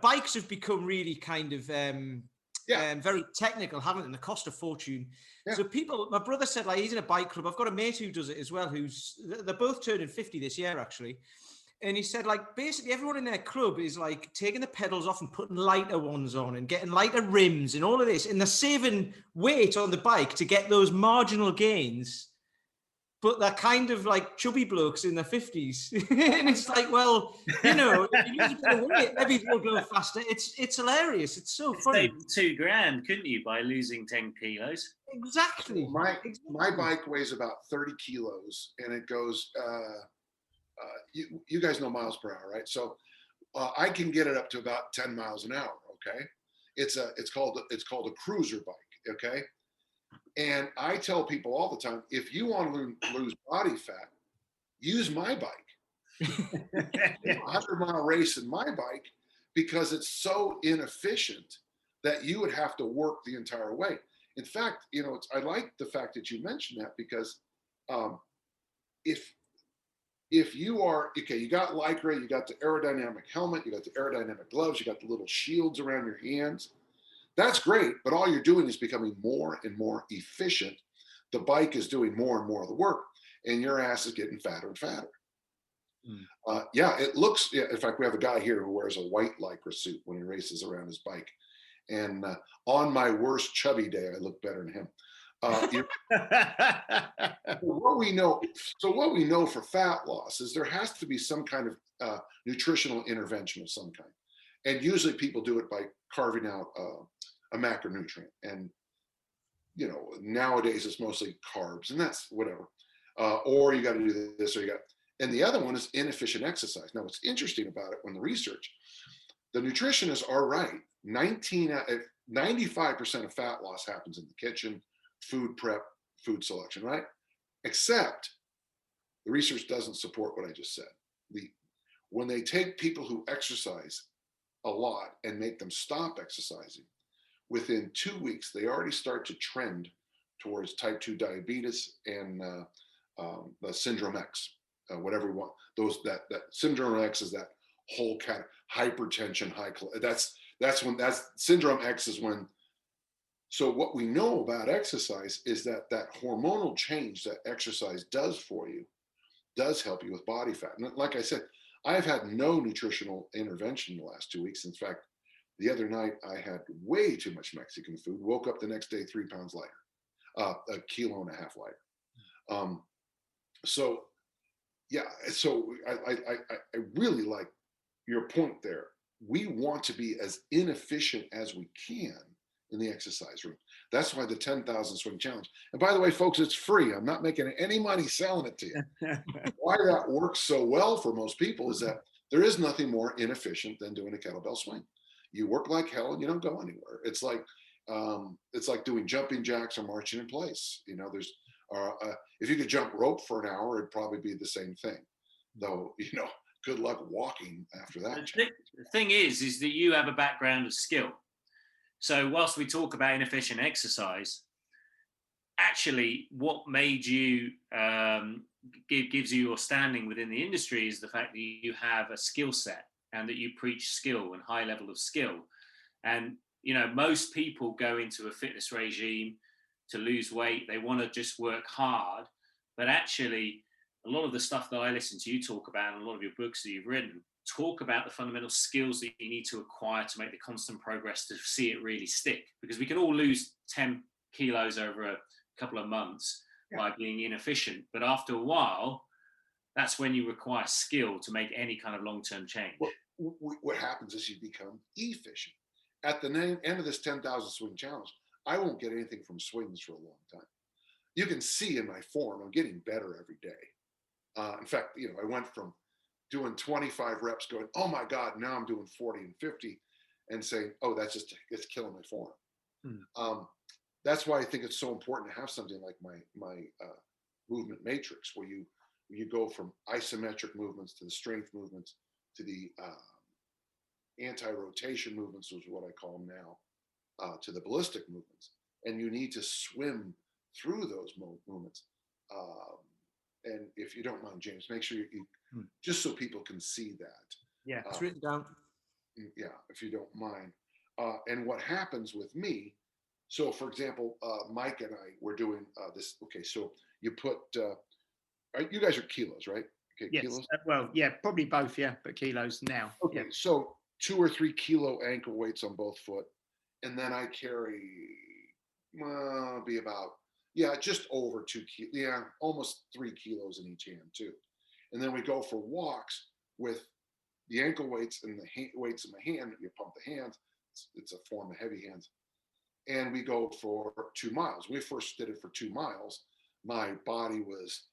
bikes have become really kind of very technical, haven't they? And they cost a fortune. Yeah. So my brother said, like, he's in a bike club. I've got a mate who does it as well. They're both turning 50 this year, actually. And he said, like, basically everyone in their club is like taking the pedals off and putting lighter ones on and getting lighter rims and all of this. And they're saving weight on the bike to get those marginal gains. But they're kind of like chubby blokes in their 50s. And it's like, well, if you lose a bit of weight, maybe they'll go faster. It's hilarious. It's so funny. Save $2,000, couldn't you, by losing 10 kilos? Exactly. My bike weighs about 30 kilos, and it goes... you guys know miles per hour, right? So I can get it up to about 10 miles an hour. Okay, it's called a cruiser bike. Okay, and I tell people all the time, if you want to lose body fat, use my bike. 100-mile race in my bike, because it's so inefficient that you would have to work the entire way. In fact, I like the fact that you mentioned that, because if you are, you got lycra, you got the aerodynamic helmet, you got the aerodynamic gloves, you got the little shields around your hands, that's great, but all you're doing is becoming more and more efficient. The bike is doing more and more of the work, and your ass is getting fatter and fatter. It looks, in fact, we have a guy here who wears a white lycra suit when he races around his bike. And on my worst chubby day, I look better than him. What we know for fat loss is there has to be some kind of nutritional intervention of some kind, and usually people do it by carving out a macronutrient. And nowadays it's mostly carbs, and that's whatever. Or you got to do this, and the other one is inefficient exercise. Now, what's interesting about it, when the research, the nutritionists are right. 95% of fat loss happens in the kitchen. Food prep, food selection, right? Except the research doesn't support what I just said. When they take people who exercise a lot and make them stop exercising, within 2 weeks, they already start to trend towards type 2 diabetes and the syndrome X, whatever we want. That syndrome X is that whole kind of hypertension, that's syndrome X is when. So what we know about exercise is that hormonal change that exercise does for you does help you with body fat. And like I said, I've had no nutritional intervention in the last 2 weeks. In fact, the other night I had way too much Mexican food, woke up the next day 3 pounds lighter, 1.5 kilos lighter. So I really like your point there. We want to be as inefficient as we can in the exercise room. That's why the 10,000 swing challenge. And by the way, folks, it's free. I'm not making any money selling it to you. Why that works so well for most people is that there is nothing more inefficient than doing a kettlebell swing. You work like hell and you don't go anywhere. It's like doing jumping jacks or marching in place. If you could jump rope for an hour, it'd probably be the same thing. Though, good luck walking after that. The thing is that you have a background of skill. So whilst we talk about inefficient exercise, actually what made you, gives you your standing within the industry is the fact that you have a skill set and that you preach skill and high level of skill. And, most people go into a fitness regime to lose weight. They want to just work hard. But actually, a lot of the stuff that I listen to you talk about and a lot of your books that you've written talk about the fundamental skills that you need to acquire to make the constant progress to see it really stick. Because we can all lose 10 kilos over a couple of months by being inefficient. But after a while, that's when you require skill to make any kind of long-term change. what happens is you become efficient. At the end of this 10,000 swing challenge, I won't get anything from swings for a long time. You can see in my form, I'm getting better every day. In fact, I went from doing 25 reps going, oh my God, now I'm doing 40 and 50 and saying, oh, it's killing my form. That's why I think it's so important to have something like my movement matrix, where you go from isometric movements to the strength movements to the anti-rotation movements, which is what I call them now, to the ballistic movements. And you need to swim through those movements. And if you don't mind, James, make sure you just so people can see that. Yeah, it's written down. Yeah, if you don't mind. And what happens with me, so for example, Mike and I were doing this. Okay, so you put, you guys are kilos, right? Okay, yes. Kilos. Well, yeah, probably both, yeah, but kilos now. Okay, yeah. So 2 or 3 kilo ankle weights on both foot, and then I carry, be about, just over 2 kilos, almost 3 kilos in each hand too. And then we go for walks with the ankle weights and the weights in my hand. You pump the hands. It's a form of heavy hands. And we go for 2 miles. We first did it for 2 miles. My body was,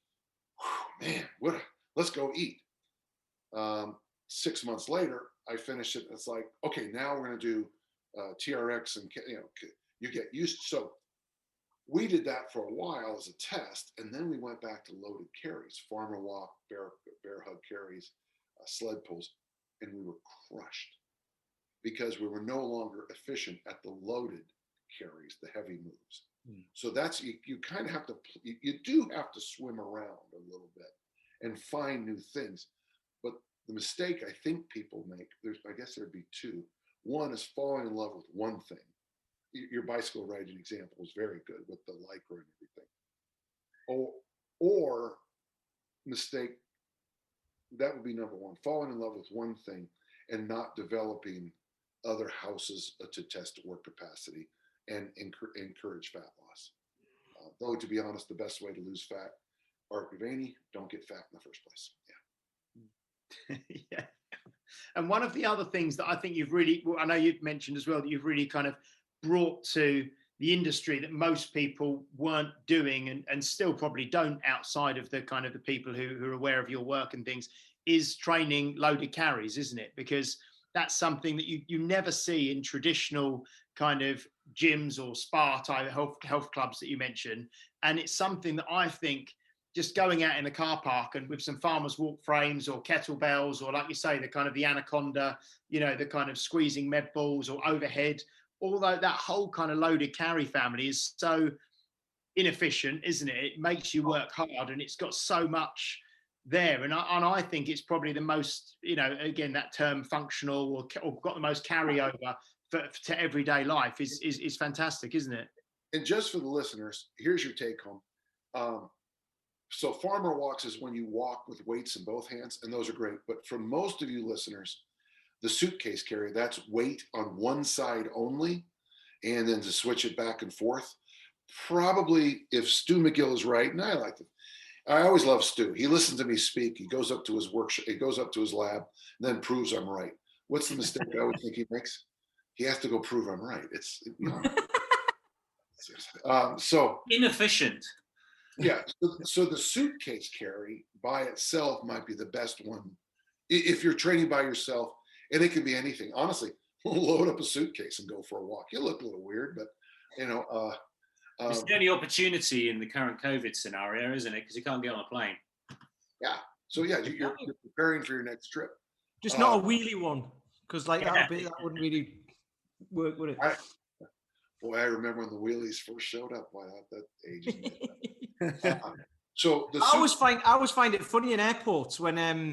man, let's go eat. 6 months later, I finished it. It's like, okay, now we're going to do TRX, and you get used. So we did that for a while as a test, and then we went back to loaded carries, farmer walk, bear hug carries, sled pulls, and we were crushed because we were no longer efficient at the loaded carries, the heavy moves. So that's, you kind of have to, you do have to swim around a little bit and find new things. But the mistake I think people make, I guess there'd be 2. One is falling in love with one thing. Your bicycle riding example was very good with the Lycra and everything. Or mistake, that would be number 1, falling in love with one thing and not developing other houses to test work capacity and encourage fat loss. Though, to be honest, the best way to lose fat, Art Gavani, don't get fat in the first place. Yeah. Yeah. And one of the other things that I think you've really, well, I know you've mentioned as well, that you've really kind of brought to the industry that most people weren't doing and still probably don't outside of the kind of the people who are aware of your work and things, is training loaded carries, isn't it? Because that's something that you never see in traditional kind of gyms or spa type health clubs that you mentioned. And it's something that I think just going out in a car park and with some farmers walk frames or kettlebells, or like you say, the kind of the anaconda, the kind of squeezing med balls or overhead, although that whole kind of loaded carry family is so inefficient, isn't it? It makes you work hard, and it's got so much there. And I think it's probably the most, again, that term functional or got the most carryover to everyday life is fantastic, isn't it? And just for the listeners, here's your take home. So farmer walks is when you walk with weights in both hands, and those are great. But for most of you listeners, the suitcase carry, that's weight on one side only, and then to switch it back and forth. Probably, if Stu McGill is right, and I like it. I always love Stu. He listens to me speak. He goes up to his workshop. He goes up to his lab, and then proves I'm right. What's the mistake I always think he makes? He has to go prove I'm right. It's so inefficient. Yeah. So the suitcase carry by itself might be the best one if you're training by yourself, and it can be anything. Honestly, load up a suitcase and go for a walk. You look a little weird, but it's the only opportunity in the current COVID scenario, isn't it? Because you can't get on a plane. Yeah. So yeah, you're preparing for your next trip. Just not a wheelie one, because that wouldn't really work, would it? I remember when the wheelies first showed up. Wow, that age. So I always find it funny in airports when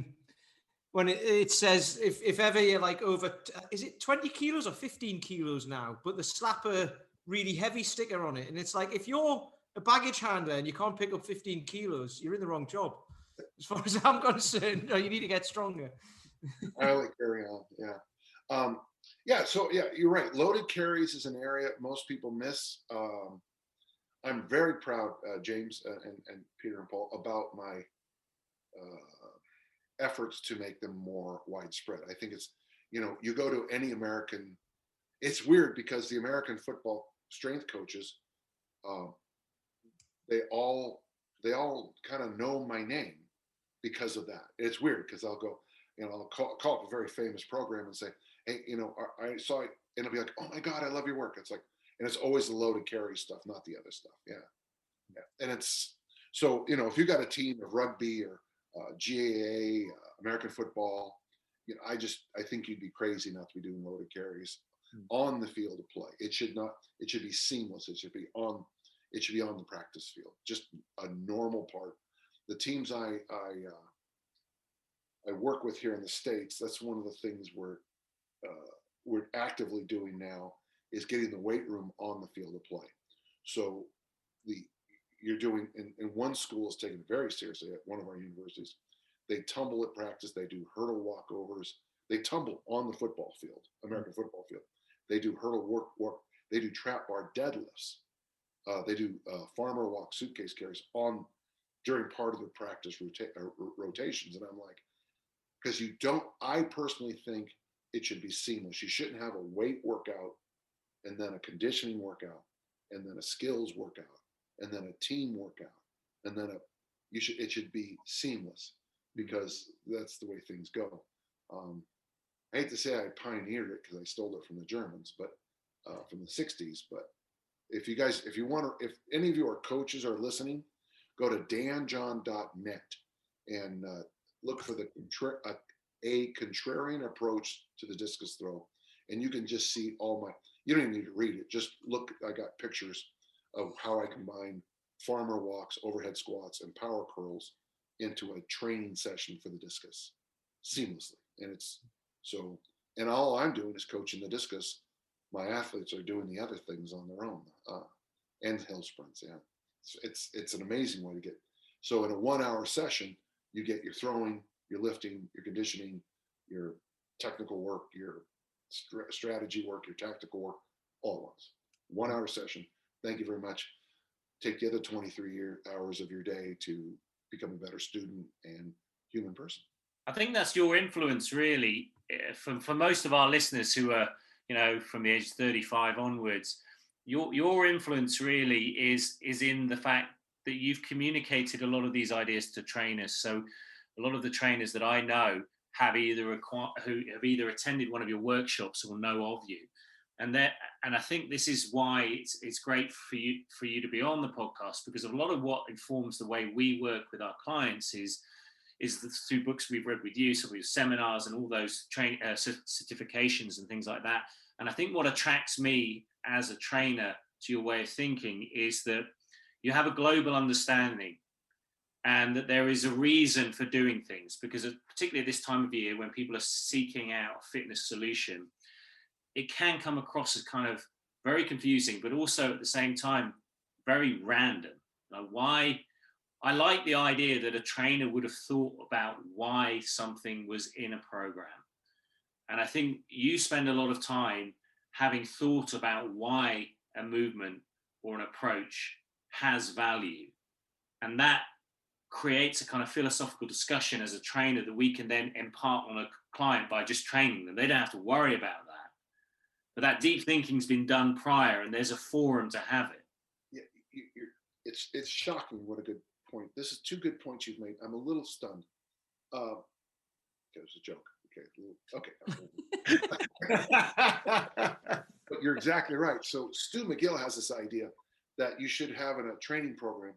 it says if ever you're like over, is it 20 kilos or 15 kilos now? But they slap a really heavy sticker on it, and it's like, if you're a baggage handler and you can't pick up 15 kilos, you're in the wrong job. As far as I'm concerned, you need to get stronger. I like carry on. Yeah. So yeah, you're right. Loaded carries is an area most people miss. I'm very proud, James and Peter and Paul, about my efforts to make them more widespread. I think it's you go to any American, it's weird because the American football strength coaches, they all kind of know my name because of that. It's weird because I'll go, I'll call up a very famous program and say, hey, I saw it, and it'll be like, oh my God, I love your work. It's like, and it's always the loaded carry stuff, not the other stuff. Yeah. And it's, so, if you got a team of rugby or GAA, American football, I think you'd be crazy not to be doing loaded carries on the field of play. It should be seamless. It should be on the practice field, just a normal part. The teams I work with here in the States, that's one of the things we're actively doing now, is getting the weight room on the field of play. So you're doing, in one school is taken very seriously at one of our universities. They tumble at practice. They do hurdle walkovers. They tumble on the football field, American football field. They do hurdle work. They do trap bar deadlifts. They do farmer walk suitcase carries during part of the practice rotations. And I'm like, because I personally think it should be seamless. You shouldn't have a weight workout and then a conditioning workout and then a skills workout and then a team workout and then it should be seamless, because that's the way things go. I hate to say I pioneered it because I stole it from the Germans, but from the 60s. But if any of you are coaches are listening, go to danjohn.net and look for a contrarian approach to the discus throw. And you can just see you don't even need to read it. Just look, I got pictures of how I combine farmer walks, overhead squats, and power curls into a training session for the discus seamlessly. And all I'm doing is coaching the discus. My athletes are doing the other things on their own, and hill sprints. Yeah, it's an amazing way to get. So in a 1 hour session, you get your throwing, your lifting, your conditioning, your technical work, your strategy work, your tactical work, all at once. 1 hour session. Thank you very much. Take the other 23 hours of your day to become a better student and human person. I think that's your influence, really, for most of our listeners who are, from the age of 35 onwards. Your influence really is in the fact that you've communicated a lot of these ideas to trainers. So a lot of the trainers that I know have either attended one of your workshops or know of you. And I think this is why it's great for you to be on the podcast, because a lot of what informs the way we work with our clients is the two books we've read with you, so we have seminars and all those certifications and things like that. And I think what attracts me as a trainer to your way of thinking is that you have a global understanding, and that there is a reason for doing things, because particularly this time of year when people are seeking out a fitness solution, it can come across as kind of very confusing, but also at the same time, very random. Why? I like the idea that a trainer would have thought about why something was in a program. And I think you spend a lot of time having thought about why a movement or an approach has value. And that creates a kind of philosophical discussion as a trainer that we can then impart on a client by just training them. They don't have to worry about that. But that deep thinking's been done prior, and there's a forum to have it. Yeah, it's shocking what a good point. This is two good points you've made. I'm a little stunned. Okay, it was a joke. Okay. But you're exactly right. So Stu McGill has this idea that you should have in a training program,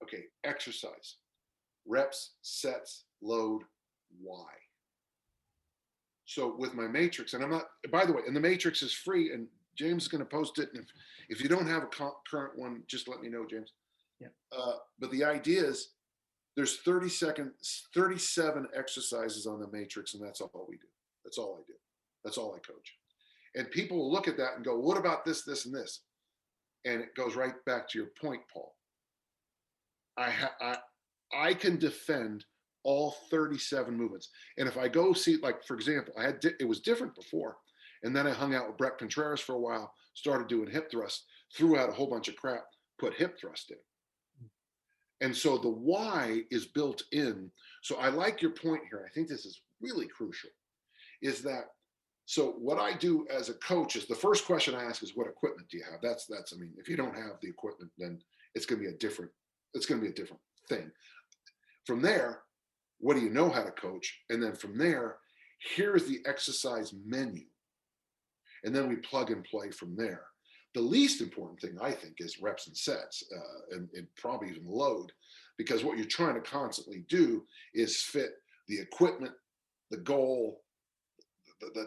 okay, exercise, reps, sets, load, why. So with my matrix, and I'm not, by the way, and the matrix is free, and James is going to post it. And if you don't have a current one, just let me know, James. Yeah. But the idea is there's 37 exercises on the matrix, and that's all we do. That's all I do. That's all I coach. And people will look at that and go, what about this, this, and this? And it goes right back to your point, Paul. I can defend all 37 movements. And if I go see, like, for example, it was different before. And then I hung out with Brett Contreras for a while, started doing hip thrust, threw out a whole bunch of crap, put hip thrust in. And so the why is built in. So I like your point here. I think this is really crucial, is that So what I do as a coach is the first question I ask is, what equipment do you have? That's, I mean, if you don't have the equipment, then it's going to be a different thing. From there, what do you know how to coach? And then from there, here's the exercise menu. And then we plug and play from there. The least important thing, I think, is reps and sets, and probably even load, because what you're trying to constantly do is fit the equipment, the goal,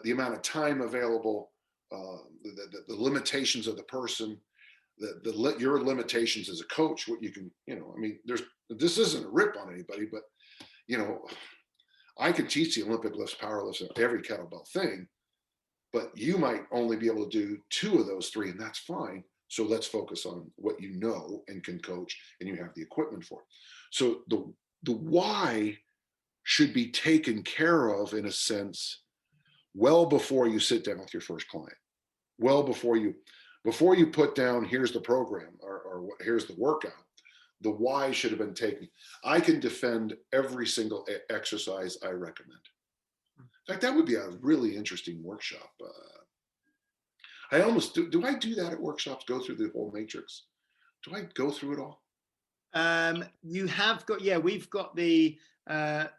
the amount of time available, the limitations of the person, your limitations as a coach, what you can, I mean, this isn't a rip on anybody, but, I can teach the Olympic lifts, power lifts, and every kettlebell thing, but you might only be able to do 2 of those 3, and that's fine. So let's focus on what you know and can coach and you have the equipment for. So the why should be taken care of, in a sense, well before you sit down with your first client, well before you put down, here's the program, or here's the workout. The why should have been taken. I can defend every single exercise I recommend. In fact, that would be a really interesting workshop. I almost do I do that at workshops, go through the whole matrix? Do I go through it all? You have got, yeah, we've got the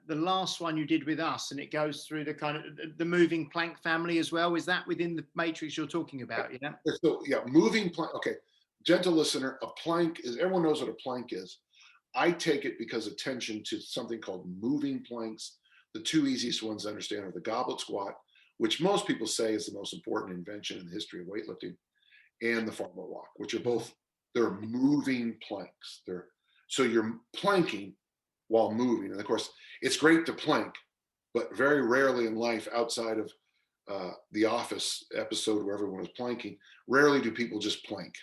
last one you did with us, and it goes through the kind of the moving plank family as well. Is that within the matrix you're talking about? Yeah. So yeah, moving plank. Okay, gentle listener, a plank is, everyone knows what a plank is. I take it because attention to something called moving planks. The 2 easiest ones to understand are the goblet squat, which most people say is the most important invention in the history of weightlifting, and the farmer walk, which are both, they're moving planks. So you're planking while moving. And of course, it's great to plank, but very rarely in life, outside of the Office episode where everyone was planking, rarely do people just plank.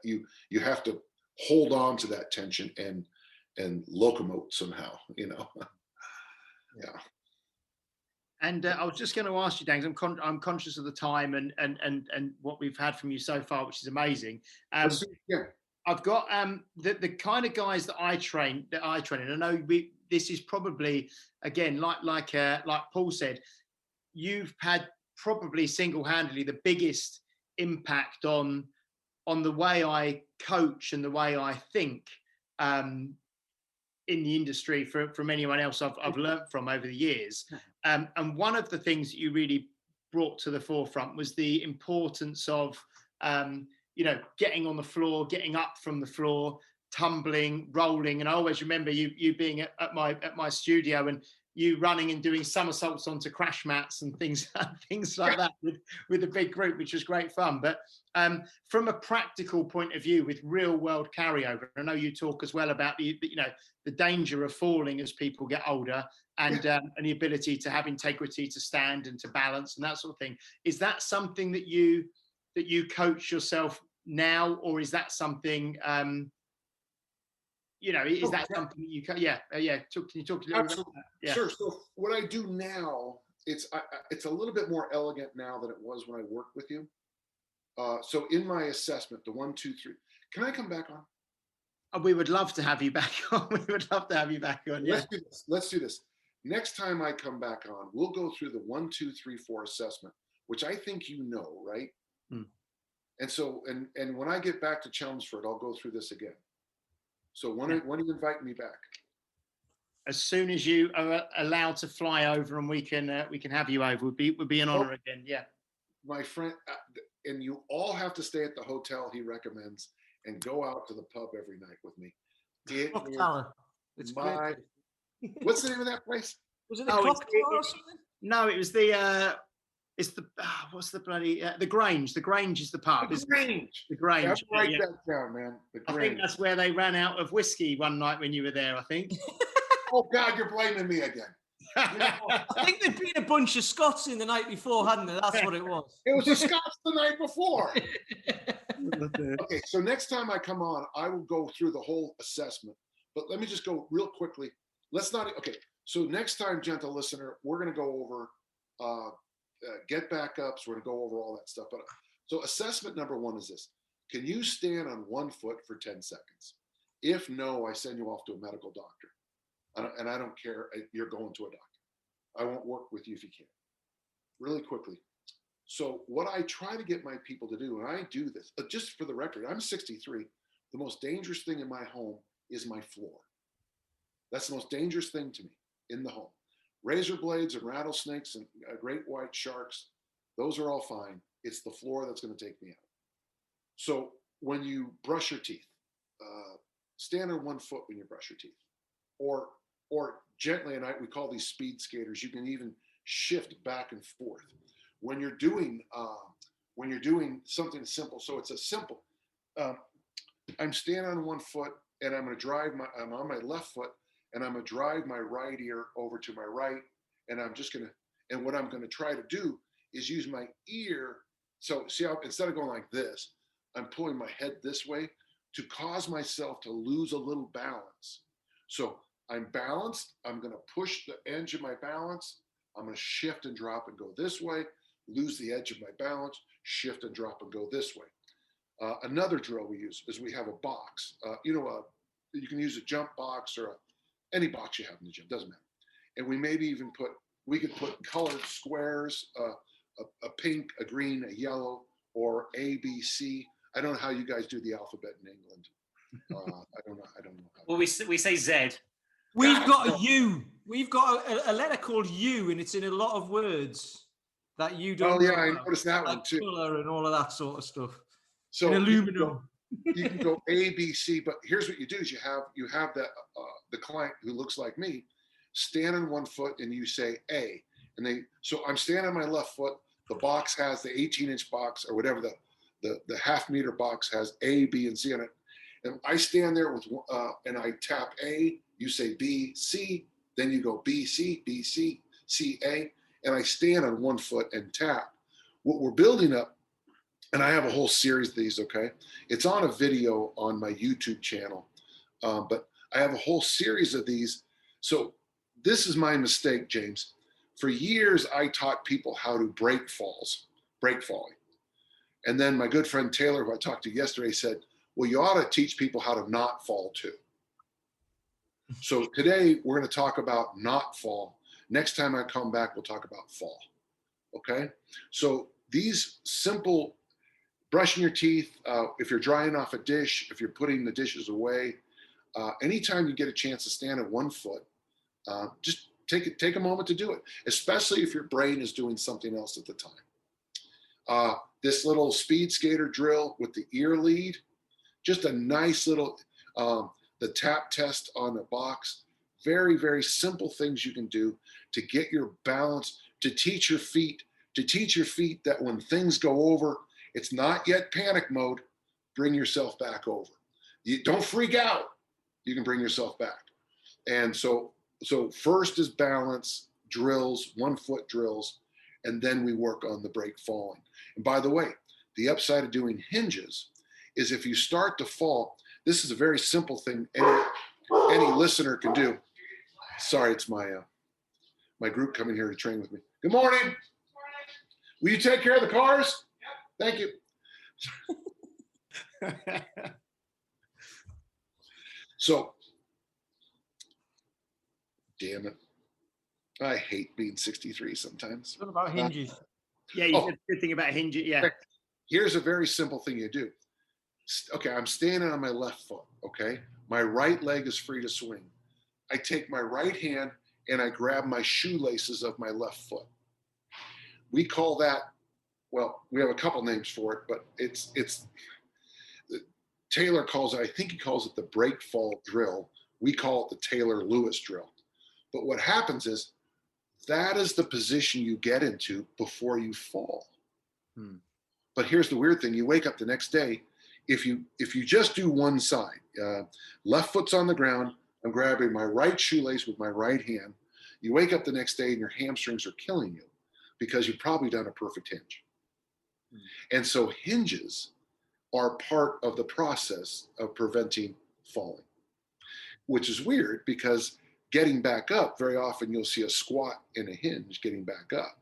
You have to hold on to that tension and locomote somehow, Yeah. And I was just going to ask you, Dan, I'm conscious of the time and what we've had from you so far, which is amazing. Yeah. I've got the kind of guys that I train, and I know this is probably, again, like Paul said, you've had probably single-handedly the biggest impact on the way I coach and the way I think in the industry from anyone else I've learned from over the years. And one of the things that you really brought to the forefront was the importance of, getting on the floor, getting up from the floor, tumbling, rolling. And I always remember you being at my studio and you running and doing somersaults onto crash mats and things like that with a big group, which was great fun. But from a practical point of view, with real world carryover, I know you talk as well about the danger of falling as people get older, and the ability to have integrity, to stand and to balance and that sort of thing. Is that something that you coach yourself now, or is that something is that something that you can? Can you talk a little bit about that? Yeah. Sure. So what I do now, it's a little bit more elegant now than it was when I worked with you. So in my assessment, the 1, 2, 3. Can I come back on? We would love to have you back on. We would love to have you back on. Yeah. Let's do this. Next time I come back on, we'll go through the 1, 2, 3, 4 assessment, which I think right? And so, and when I get back to Chelmsford, I'll go through this again. So when do you invite me back? As soon as you are allowed to fly over and we can have you over, would be an honor again. Yeah. My friend, and you all have to stay at the hotel he recommends and go out to the pub every night with me. It's great. What's the name of that place? Was it the Clock Tower or something? No, it was the what's the bloody the Grange. The Grange is the pub. The Grange. The Grange. Write that down, man. The Grange. I think that's where they ran out of whiskey one night when you were there, I think. Oh God, you're blaming me again. I think there'd been a bunch of Scots in the night before, hadn't there? That's what it was. It was the Scots the night before. Okay, so next time I come on, I will go through the whole assessment. But let me just go real quickly. So next time, gentle listener, we're going to go over get backups. We're going to go over all that stuff. But so assessment number 1 is this: can you stand on 1 foot for 10 seconds? If no, I send you off to a medical doctor. And I don't care. You're going to a doctor. I won't work with you if you can't. Really quickly, So what I try to get my people to do, and I do this, just for the record, I'm 63. The most dangerous thing in my home is my floor. That's the most dangerous thing to me in the home. Razor blades and rattlesnakes and great white sharks, those are all fine. It's the floor that's going to take me out. So when you brush your teeth, stand on one foot when you brush your teeth, or gently, and we call these speed skaters. You can even shift back and forth when you're doing something simple. So it's a simple. I'm standing on one foot, and I'm on my left foot, and I'm gonna drive my right ear over to my right, and what I'm gonna try to do is use my ear. So see how instead of going like this, I'm pulling my head this way to cause myself to lose a little balance. So I'm balanced. I'm going to push the edge of my balance. I'm going to shift and drop and go this way, lose the edge of my balance, shift and drop and go this way. Another drill we use is we have a box. You can use a jump box or any box you have in the gym, doesn't matter. And we maybe even we could put colored squares, a pink, a green, a yellow, or A, B, C. I don't know how you guys do the alphabet in England. I don't know how. Well, we say Z. We've got a U. We've got a letter called U, and it's in a lot of words that you don't. Oh yeah, know I about, noticed that like one too. Color and all of that sort of stuff. So in aluminum. you can go A, B, C, but here's what you do: is you have that the client who looks like me stand on one foot, and you say A, and so I'm standing on my left foot. The box has the 18-inch box or whatever the half-meter box has A, B, and C on it. And I stand there and I tap A, you say B, C, then you go B, C, C, A, and I stand on one foot and tap. What we're building up, and I have a whole series of these, okay? It's on a video on my YouTube channel, but I have a whole series of these. So this is my mistake, James. For years, I taught people how to break falling. And then my good friend Taylor, who I talked to yesterday, said, well, you ought to teach people how to not fall too. So today we're going to talk about not fall. Next time I come back, we'll talk about fall. Okay? So these simple brushing your teeth, if you're drying off a dish, if you're putting the dishes away, anytime you get a chance to stand on one foot, just take a moment to do it, especially if your brain is doing something else at the time. This little speed skater drill with the ear lead, just a nice little, the tap test on the box, very, very simple things you can do to get your balance, to teach your feet that when things go over, it's not yet panic mode, bring yourself back over. You don't freak out, you can bring yourself back. And so first is balance, drills, 1 foot drills, and then we work on the break falling. And by the way, the upside of doing hinges is if you start to fall, this is a very simple thing any listener can do. Sorry, it's my group coming here to train with me. Good morning. Will you take care of the cars? Thank you. So, damn it. I hate being 63 sometimes. What about hinges? Yeah, you said a good thing about hinges. Yeah. Here's a very simple thing you do. Okay, I'm standing on my left foot, okay? My right leg is free to swing. I take my right hand and I grab my shoelaces of my left foot. We call that, well, we have a couple names for it, but it's Taylor calls it, I think he calls it the break fall drill. We call it the Taylor Lewis drill. But what happens is that is the position you get into before you fall. But here's the weird thing. You wake up the next day, if you just do one side, left foot's on the ground, I'm grabbing my right shoelace with my right hand. You wake up the next day and your hamstrings are killing you because you've probably done a perfect hinge. And so hinges are part of the process of preventing falling, which is weird because getting back up, very often you'll see a squat and a hinge getting back up.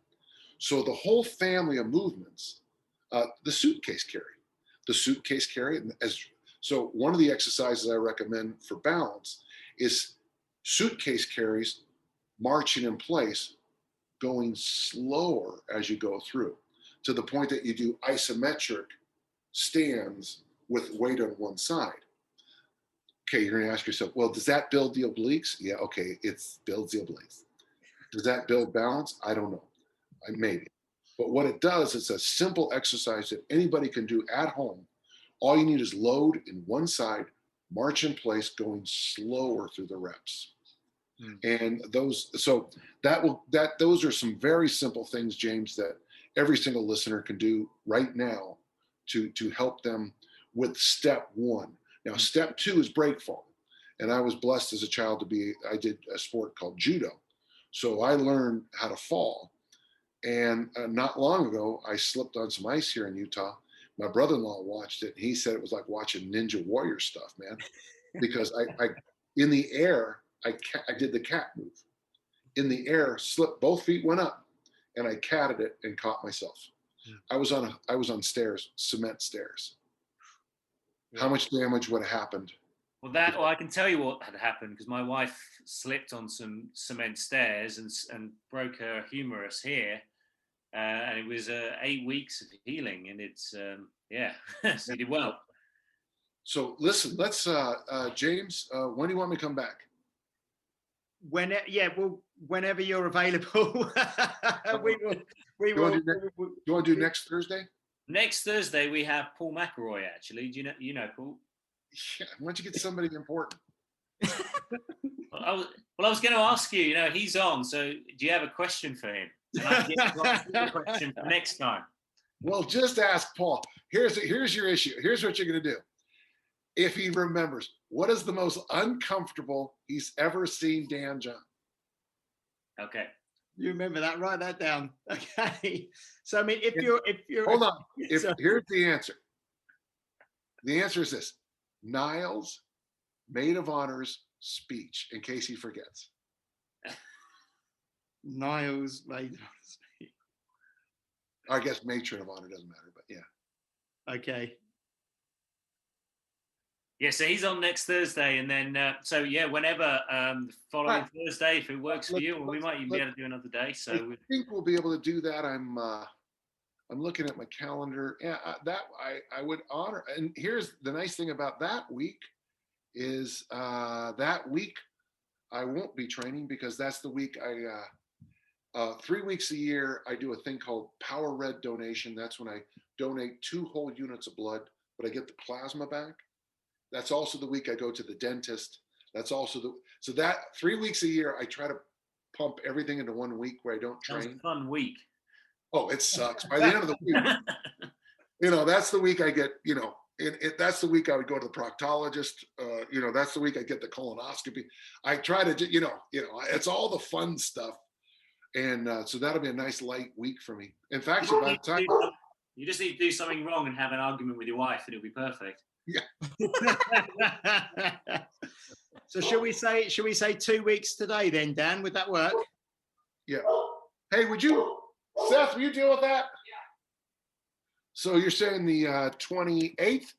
So the whole family of movements, the suitcase carry, so one of the exercises I recommend for balance is suitcase carries, marching in place, going slower as you go through. to the point that you do isometric stands with weight on one side. Okay, you're going to ask yourself, well, does that build the obliques? Yeah, okay, it builds the obliques. Does that build balance? I don't know. Maybe. But what it does, it's a simple exercise that anybody can do at home. All you need is load in one side, march in place, going slower through the reps. And those are some very simple things, James, that every single listener can do right now to help them with step one. Now, step two is break fall. And I was blessed as a child I did a sport called judo. So I learned how to fall. And not long ago, I slipped on some ice here in Utah. My brother-in-law watched it. And he said it was like watching Ninja Warrior stuff, man. Because I in the air, I did the cat move. In the air, slipped, both feet went up, and I catted it and caught myself. I was on stairs, cement stairs. How much damage would have happened? Well, I can tell you what had happened, because my wife slipped on some cement stairs and broke her humerus here, and it was 8 weeks of healing, and it's so you did well. So listen, let's James, when do you want me to come back? Whenever you're available. Do you want to do next Thursday? Next Thursday we have Paul McElroy. Actually, do you know Paul? Yeah, why don't you get somebody important? I was going to ask you. You know, he's on. So, do you have a question for him? And I can get a question for next time. Well, just ask Paul. Here's your issue. Here's what you're going to do. If he remembers, what is the most uncomfortable he's ever seen Dan John? Okay. You remember that? Write that down. Okay. So I mean, if you're hold on. Here's the answer. The answer is this: Niles' maid of honor's speech. In case he forgets. Niles' maid of honor's speech. I guess matron of honor doesn't matter, but yeah. Okay. Yeah, so he's on next Thursday, and then whenever the following Thursday, if it works for you, or we might even be able to do another day. So I think we'll be able to do that. I'm looking at my calendar. Yeah, I would honor. And here's the nice thing about that week is that week I won't be training, because that's the week 3 weeks a year I do a thing called Power Red donation. That's when I donate 2 whole units of blood, but I get the plasma back. That's also the week I go to the dentist. That's also so that 3 weeks a year, I try to pump everything into 1 week where I don't train. That's a fun week. Oh, it sucks. By the end of the week, that's the week I get, that's the week I would go to the proctologist. That's the week I get the colonoscopy. I try to, it's all the fun stuff. And so that'll be a nice light week for me. In fact, by the time you just need to do something wrong and have an argument with your wife, and it'll be perfect. Yeah. So should we say 2 weeks today then, Dan? Would that work? Yeah. Hey, Seth, will you deal with that? Yeah. So you're saying the 28th?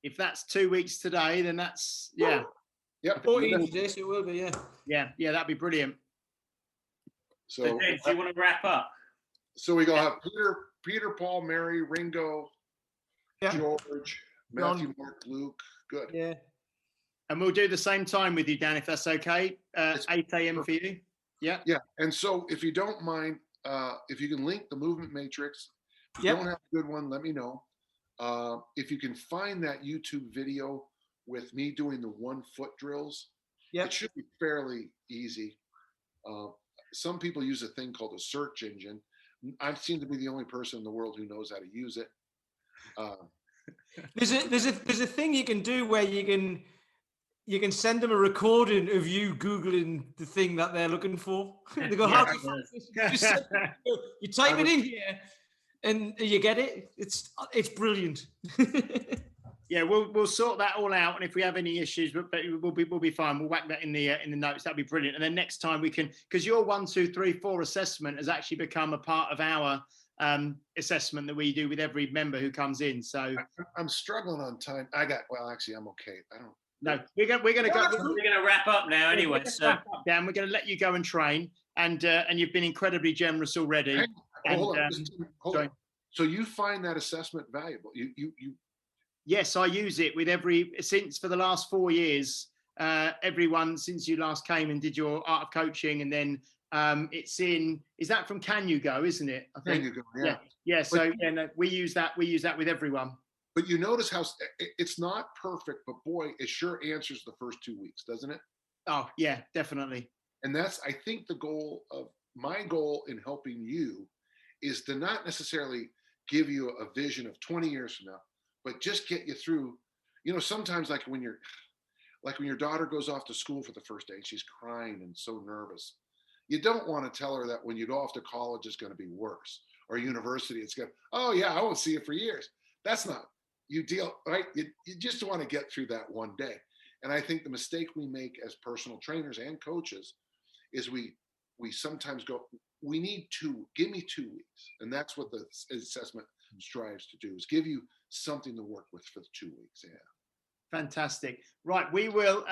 If that's 2 weeks today, then that's Yep. 14th of this, it will be, Yeah, that'd be brilliant. So James, do you want to wrap up? So we gonna have Peter, Paul, Mary, Ringo, George, Matthew, Mark, Luke. Good. Yeah. And we'll do the same time with you, Dan, if that's okay. 8 a.m. for you. Yeah. Yeah. And so if you don't mind, if you can link the movement matrix, if you don't have a good one, let me know. If you can find that YouTube video with me doing the 1 foot drills, it should be fairly easy. Some people use a thing called a search engine. I seem to be the only person in the world who knows how to use it. There's a thing you can do where you can send them a recording of you Googling the thing that they're looking for. They go, how do you find this? You type it in here and you get it. It's brilliant. Yeah, we'll sort that all out, and if we have any issues, but we'll be fine. We'll whack that in the notes. That'd be brilliant. And then next time we can, because your 1, 2, 3, 4 assessment has actually become a part of our assessment that we do with every member who comes in. So I'm struggling on time. Actually, I'm okay. I don't. No, we're gonna wrap up now anyway. So Dan, we're gonna let you go and train, and you've been incredibly generous already. Hold on. So you find that assessment valuable? You Yes, I use it with for the last 4 years. Everyone since you last came and did your Art of Coaching, and then is that from Can You Go, isn't it? I think. Can You Go, yeah. Yeah. So we use that with everyone. But you notice how it's not perfect, but boy, it sure answers the first 2 weeks, doesn't it? Oh yeah, definitely. And that's, I think, my goal in helping you is to not necessarily give you a vision of 20 years from now, but just get you through. Sometimes like when your daughter goes off to school for the first day and she's crying and so nervous, you don't want to tell her that when you go off to college it's going to be worse, or university it's going, oh yeah, I won't see you for years. That's not, you deal, right? You just want to get through that one day. And I think the mistake we make as personal trainers and coaches is we sometimes go, give me 2 weeks. And that's what the assessment strives to do, is give you something to work with for the 2 weeks. Yeah. Fantastic. Right. We will,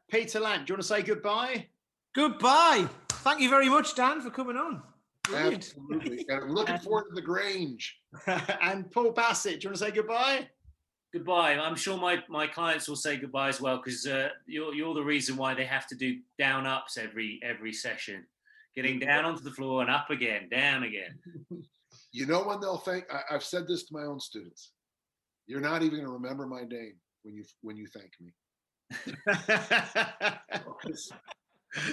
Peter Lant, do you want to say goodbye? Goodbye. Thank you very much, Dan, for coming on. Brilliant. Absolutely. And I'm looking forward to the Grange. And Paul Bassett, do you want to say goodbye? Goodbye. I'm sure my clients will say goodbye as well, because you're the reason why they have to do down ups every session, getting down onto the floor and up again, down again. You know when they'll thank? I've said this to my own students. You're not even going to remember my name when you thank me.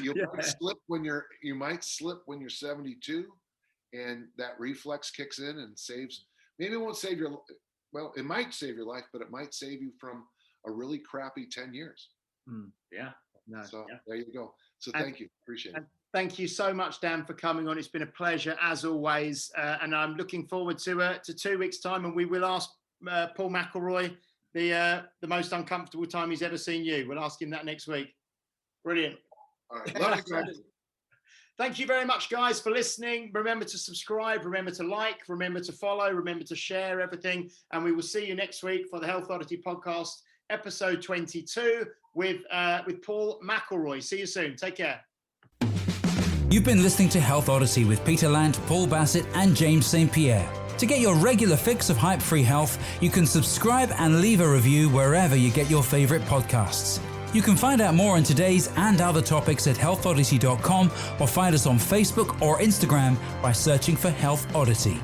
You might slip when you're 72, and that reflex kicks in and saves. Maybe it won't save your. Well, it might save your life, but it might save you from a really crappy 10 years. Yeah. No. So there you go. So thank you. Appreciate it. Thank you so much, Dan, for coming on. It's been a pleasure as always. And I'm looking forward to 2 weeks' time, and we will ask Paul McElroy the most uncomfortable time he's ever seen you. We'll ask him that next week. Brilliant. All right. Love you guys. Thank you very much, guys, for listening. Remember to subscribe, remember to like, remember to follow, remember to share everything. And we will see you next week for the Health Oddity podcast, episode 22 with Paul McElroy. See you soon. Take care. You've been listening to Health Oddity with Peter Lant, Paul Bassett, and James St. Pierre. To get your regular fix of hype-free health, you can subscribe and leave a review wherever you get your favorite podcasts. You can find out more on today's and other topics at healthoddity.com, or find us on Facebook or Instagram by searching for Health Oddity.